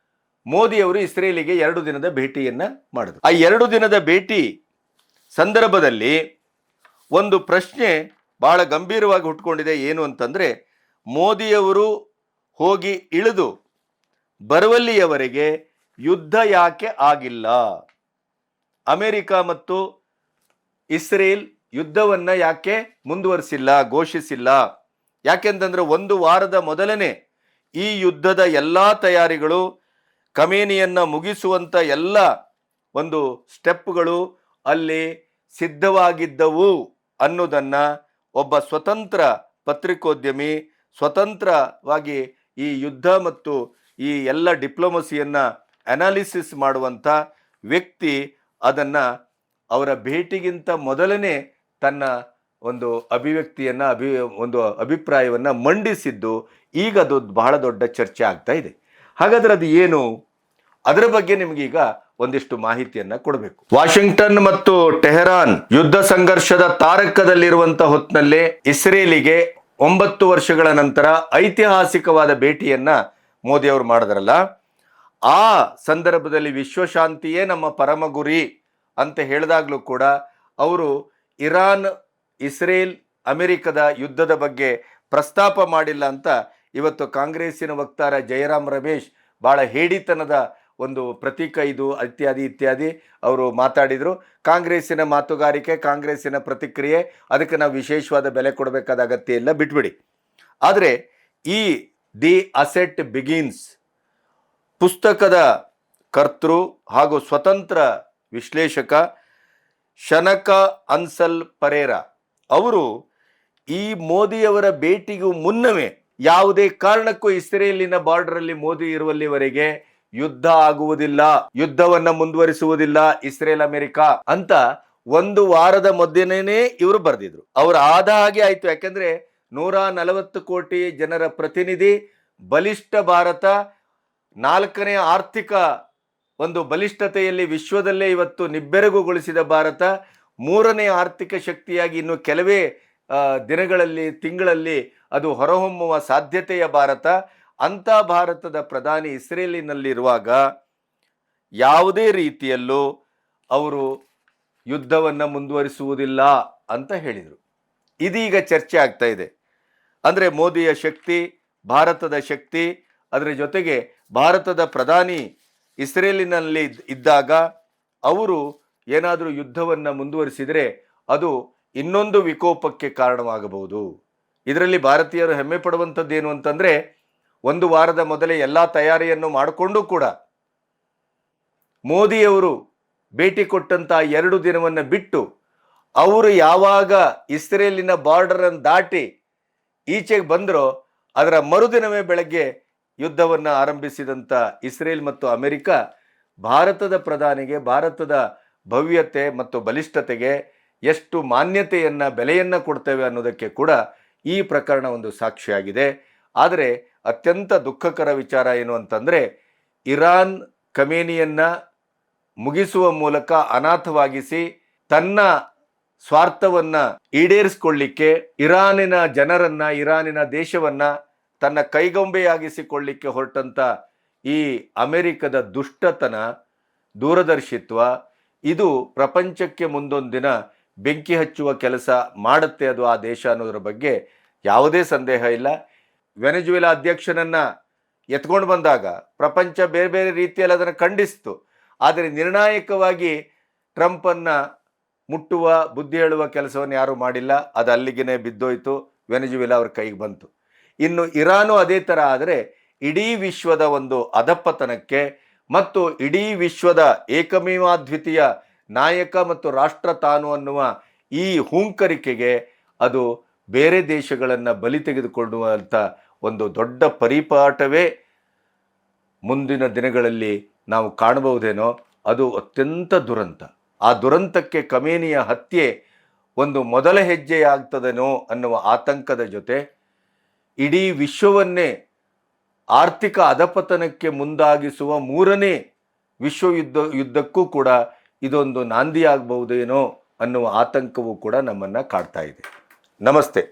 ಮೋದಿಯವರು ಇಸ್ರೇಲಿಗೆ 2 ದಿನದ ಭೇಟಿಯನ್ನ ಮಾಡಿದ್ರು. ಆ 2 ದಿನದ ಭೇಟಿ ಸಂದರ್ಭದಲ್ಲಿ ಒಂದು ಪ್ರಶ್ನೆ ಬಹಳ ಗಂಭೀರವಾಗಿ ಹುಟ್ಟುಕೊಂಡಿದೆ. ಏನು ಅಂತಂದ್ರೆ, ಮೋದಿಯವರು ಹೋಗಿ ಇಳಿದು ಬರುವಲ್ಲಿಯವರೆಗೆ ಯುದ್ಧ ಯಾಕೆ ಆಗಿಲ್ಲ? ಅಮೆರಿಕ ಮತ್ತು ಇಸ್ರೇಲ್ ಯುದ್ಧವನ್ನ ಯಾಕೆ ಮುಂದುವರಿಸಿಲ್ಲ, ಘೋಷಿಸಿಲ್ಲ? ಯಾಕೆಂತಂದ್ರೆ 1 ವಾರದ ಮೊದಲನೇ ಈ ಯುದ್ಧದ ಎಲ್ಲಾ ತಯಾರಿಗಳು, ಖಮೇನಿಯನ್ನ ಮುಗಿಸುವಂತ ಎಲ್ಲ ಒಂದು ಸ್ಟೆಪ್ಗಳು ಅಲ್ಲಿ ಸಿದ್ಧವಾಗಿದ್ದವು ಅನ್ನೋದನ್ನ ಒಬ್ಬ ಸ್ವತಂತ್ರ ಪತ್ರಿಕೋದ್ಯಮಿ, ಸ್ವತಂತ್ರವಾಗಿ ಈ ಯುದ್ಧ ಮತ್ತು ಈ ಎಲ್ಲ ಡಿಪ್ಲೊಮಸಿಯನ್ನ ಅನಾಲಿಸಿಸ್ ಮಾಡುವಂಥ ವ್ಯಕ್ತಿ ಅದನ್ನ ಅವರ ಭೇಟಿಗಿಂತ ಮೊದಲನೇ ತನ್ನ ಒಂದು ಅಭಿವ್ಯಕ್ತಿಯನ್ನ ಒಂದು ಅಭಿಪ್ರಾಯವನ್ನ ಮಂಡಿಸಿದ್ದು ಈಗ ಅದು ಬಹಳ ದೊಡ್ಡ ಚರ್ಚೆ ಆಗ್ತಾ ಇದೆ. ಹಾಗಾದ್ರೆ ಅದು ಏನು? ಅದರ ಬಗ್ಗೆ ನಿಮಗೀಗ ಒಂದಿಷ್ಟು ಮಾಹಿತಿಯನ್ನ ಕೊಡಬೇಕು. ವಾಷಿಂಗ್ಟನ್ ಮತ್ತು ಟೆಹರಾನ್ ಯುದ್ಧ ಸಂಘರ್ಷದ ತಾರಕದಲ್ಲಿರುವಂತ ಹೊತ್ತಿನಲ್ಲೇ ಇಸ್ರೇಲಿಗೆ 9 ವರ್ಷಗಳ ನಂತರ ಐತಿಹಾಸಿಕವಾದ ಭೇಟಿಯನ್ನ ಮೋದಿ ಅವರು ಮಾಡಿದ್ರಲ್ಲ, ಆ ಸಂದರ್ಭದಲ್ಲಿ ವಿಶ್ವಶಾಂತಿಯೇ ನಮ್ಮ ಪರಮ ಗುರಿ ಅಂತ ಹೇಳಿದಾಗ್ಲೂ ಕೂಡ ಅವರು ಇರಾನ್, ಇಸ್ರೇಲ್, ಅಮೆರಿಕದ ಯುದ್ಧದ ಬಗ್ಗೆ ಪ್ರಸ್ತಾಪ ಮಾಡಿಲ್ಲ ಅಂತ ಇವತ್ತು ಕಾಂಗ್ರೆಸ್ಸಿನ ವಕ್ತಾರ ಜಯರಾಮ್ ರಮೇಶ್ ಬಹಳ ಹೇಡಿತನದ ಒಂದು ಪ್ರತೀಕ ಇದು ಇತ್ಯಾದಿ ಅವರು ಮಾತಾಡಿದರು. ಕಾಂಗ್ರೆಸ್ಸಿನ ಮಾತುಗಾರಿಕೆ, ಕಾಂಗ್ರೆಸ್ಸಿನ ಪ್ರತಿಕ್ರಿಯೆ, ಅದಕ್ಕೆ ನಾವು ವಿಶೇಷವಾದ ಬೆಲೆ ಕೊಡಬೇಕಾದ ಅಗತ್ಯ ಇಲ್ಲ, ಬಿಟ್ಬಿಡಿ. ಆದರೆ ಈ ದಿ ಅಸೆಟ್ ಬಿಗಿನ್ಸ್ ಪುಸ್ತಕದ ಕರ್ತೃ ಹಾಗೂ ಸ್ವತಂತ್ರ ವಿಶ್ಲೇಷಕ ಶನಕ ಅನ್ಸಲ್ ಪರೇರಾ ಅವರು ಈ ಮೋದಿಯವರ ಭೇಟಿಗೂ ಮುನ್ನವೇ ಯಾವುದೇ ಕಾರಣಕ್ಕೂ ಇಸ್ರೇಲಿನ ಬಾರ್ಡರ್ ಅಲ್ಲಿ ಮೋದಿ ಇರುವಲ್ಲಿವರೆಗೆ ಯುದ್ಧ ಆಗುವುದಿಲ್ಲ, ಯುದ್ಧವನ್ನ ಮುಂದುವರಿಸುವುದಿಲ್ಲ ಇಸ್ರೇಲ್ ಅಮೆರಿಕ ಅಂತ 1 ವಾರದ ಮೊದಲೇನೆ ಇವರು ಬರೆದಿದ್ರು. ಅವ್ರು ಆದ ಹಾಗೆ ಆಯ್ತು. ಯಾಕೆಂದ್ರೆ 140 ಕೋಟಿ ಜನರ ಪ್ರತಿನಿಧಿ, ಬಲಿಷ್ಠ ಭಾರತ, 4ನೇ ಆರ್ಥಿಕ ಒಂದು ಬಲಿಷ್ಠತೆಯಲ್ಲಿ ವಿಶ್ವದಲ್ಲೇ ಇವತ್ತು ನಿಬ್ಬೆರಗುಗೊಳಿಸಿದ ಭಾರತ, 3ನೇ ಆರ್ಥಿಕ ಶಕ್ತಿಯಾಗಿ ಇನ್ನು ಕೆಲವೇ ದಿನಗಳಲ್ಲಿ, ತಿಂಗಳಲ್ಲಿ ಅದು ಹೊರಹೊಮ್ಮುವ ಸಾಧ್ಯತೆಯ ಭಾರತ. ಅಂತ ಭಾರತದ ಪ್ರಧಾನಿ ಇಸ್ರೇಲಿನಲ್ಲಿರುವಾಗ ಯಾವುದೇ ರೀತಿಯಲ್ಲೂ ಅವರು ಯುದ್ಧವನ್ನು ಮುಂದುವರಿಸುವುದಿಲ್ಲ ಅಂತ ಹೇಳಿದರು. ಇದೀಗ ಚರ್ಚೆ ಆಗ್ತಾ ಇದೆ. ಅಂದರೆ ಮೋದಿಯ ಶಕ್ತಿ, ಭಾರತದ ಶಕ್ತಿ, ಅದರ ಜೊತೆಗೆ ಭಾರತದ ಪ್ರಧಾನಿ ಇಸ್ರೇಲಿನಲ್ಲಿ ಇದ್ದಾಗ ಅವರು ಏನಾದರೂ ಯುದ್ಧವನ್ನು ಮುಂದುವರಿಸಿದರೆ ಅದು ಇನ್ನೊಂದು ವಿಕೋಪಕ್ಕೆ ಕಾರಣವಾಗಬಹುದು. ಇದರಲ್ಲಿ ಭಾರತೀಯರು ಹೆಮ್ಮೆ ಪಡುವಂಥದ್ದು ಏನು ಅಂತಂದರೆ, ಒಂದು ವಾರದ ಮೊದಲೇ ಎಲ್ಲ ತಯಾರಿಯನ್ನು ಮಾಡಿಕೊಂಡು ಕೂಡ ಮೋದಿಯವರು ಭೇಟಿ ಕೊಟ್ಟಂತ 2 ದಿನವನ್ನು ಬಿಟ್ಟು ಅವರು ಯಾವಾಗ ಇಸ್ರೇಲಿನ ಬಾರ್ಡರ್ ಅನ್ನು ದಾಟಿ ಈಚೆಗೆ ಬಂದರೋ ಅದರ ಮರುದಿನವೇ ಬೆಳಗ್ಗೆ ಯುದ್ಧವನ್ನು ಆರಂಭಿಸಿದಂಥ ಇಸ್ರೇಲ್ ಮತ್ತು ಅಮೆರಿಕ ಭಾರತದ ಪ್ರಧಾನಿಗೆ ಭಾರತದ ಭವ್ಯತೆ ಮತ್ತು ಬಲಿಷ್ಠತೆಗೆ ಎಷ್ಟು ಮಾನ್ಯತೆಯನ್ನು ಬೆಲೆಯನ್ನು ಕೊಡ್ತೇವೆ ಅನ್ನೋದಕ್ಕೆ ಕೂಡ ಈ ಪ್ರಕರಣ ಒಂದು ಸಾಕ್ಷಿಯಾಗಿದೆ. ಆದರೆ ಅತ್ಯಂತ ದುಃಖಕರ ವಿಚಾರ ಏನು ಅಂತಂದರೆ, ಇರಾನ್ ಖಮೇನಿಯನ್ನು ಮುಗಿಸುವ ಮೂಲಕ ಅನಾಥವಾಗಿಸಿ ತನ್ನ ಸ್ವಾರ್ಥವನ್ನು ಈಡೇರಿಸಿಕೊಳ್ಳಿಕ್ಕೆ ಇರಾನಿನ ಜನರನ್ನ, ಇರಾನಿನ ದೇಶವನ್ನ ತನ್ನ ಕೈಗೊಂಬೆಯಾಗಿಸಿಕೊಳ್ಳಿಕ್ಕೆ ಹೊರಟಂತ ಈ ಅಮೆರಿಕದ ದುಷ್ಟತನ, ದೂರದರ್ಶಿತ್ವ ಇದು ಪ್ರಪಂಚಕ್ಕೆ ಮುಂದೊಂದು ದಿನ ಬೆಂಕಿ ಹಚ್ಚುವ ಕೆಲಸ ಮಾಡುತ್ತೆ ಅದು ಆ ದೇಶ ಅನ್ನೋದ್ರ ಬಗ್ಗೆ ಯಾವುದೇ ಸಂದೇಹ ಇಲ್ಲ. ವೆನೆಜುವೆಲಾ ಅಧ್ಯಕ್ಷನನ್ನ ಎತ್ಕೊಂಡು ಬಂದಾಗ ಪ್ರಪಂಚ ಬೇರೆ ಬೇರೆ ರೀತಿಯಲ್ಲಿ ಅದನ್ನು ಖಂಡಿಸಿತು. ಆದರೆ ನಿರ್ಣಾಯಕವಾಗಿ ಟ್ರಂಪನ್ನು ಮುಟ್ಟುವ, ಬುದ್ಧಿ ಹೇಳುವ ಕೆಲಸವನ್ನು ಯಾರೂ ಮಾಡಿಲ್ಲ. ಅದು ಅಲ್ಲಿಗೆ ಬಿದ್ದೋಯ್ತು, ವೆನೆಜುವೆಲಾ ಅವ್ರ ಕೈಗೆ ಬಂತು. ಇನ್ನು ಇರಾನು ಅದೇ ಥರ ಆದರೆ ಇಡೀ ವಿಶ್ವದ ಒಂದು ಅಧಪತನಕ್ಕೆ ಮತ್ತು ಇಡೀ ವಿಶ್ವದ ಏಕಮೇವಾದ್ವಿತೀಯ ನಾಯಕ ಮತ್ತು ರಾಷ್ಟ್ರ ತಾನು ಅನ್ನುವ ಈ ಹುಂಕರಿಕೆಗೆ ಅದು ಬೇರೆ ದೇಶಗಳನ್ನು ಬಲಿ ತೆಗೆದುಕೊಳ್ಳುವಂಥ ಒಂದು ದೊಡ್ಡ ಪರಿಪಾಠವೇ ಮುಂದಿನ ದಿನಗಳಲ್ಲಿ ನಾವು ಕಾಣಬಹುದೇನೋ. ಅದು ಅತ್ಯಂತ ದುರಂತ. ಆ ದುರಂತಕ್ಕೆ ಖಮೇನಿಯ ಹತ್ಯೆ ಒಂದು ಮೊದಲ ಹೆಜ್ಜೆಯಾಗ್ತದೇನೋ ಅನ್ನುವ ಆತಂಕದ ಜೊತೆ ಇಡೀ ವಿಶ್ವವನ್ನೇ ಆರ್ಥಿಕ ಅಧಪತನಕ್ಕೆ ಮುಂದಾಗಿಸುವ 3ನೇ ಯುದ್ಧಕ್ಕೂ ಕೂಡ ಇದೊಂದು ನಾಂದಿಯಾಗಬಹುದೇನೋ ಅನ್ನುವ ಆತಂಕವೂ ಕೂಡ ನಮ್ಮನ್ನು ಕಾಡ್ತಾ ಇದೆ. ನಮಸ್ತೆ.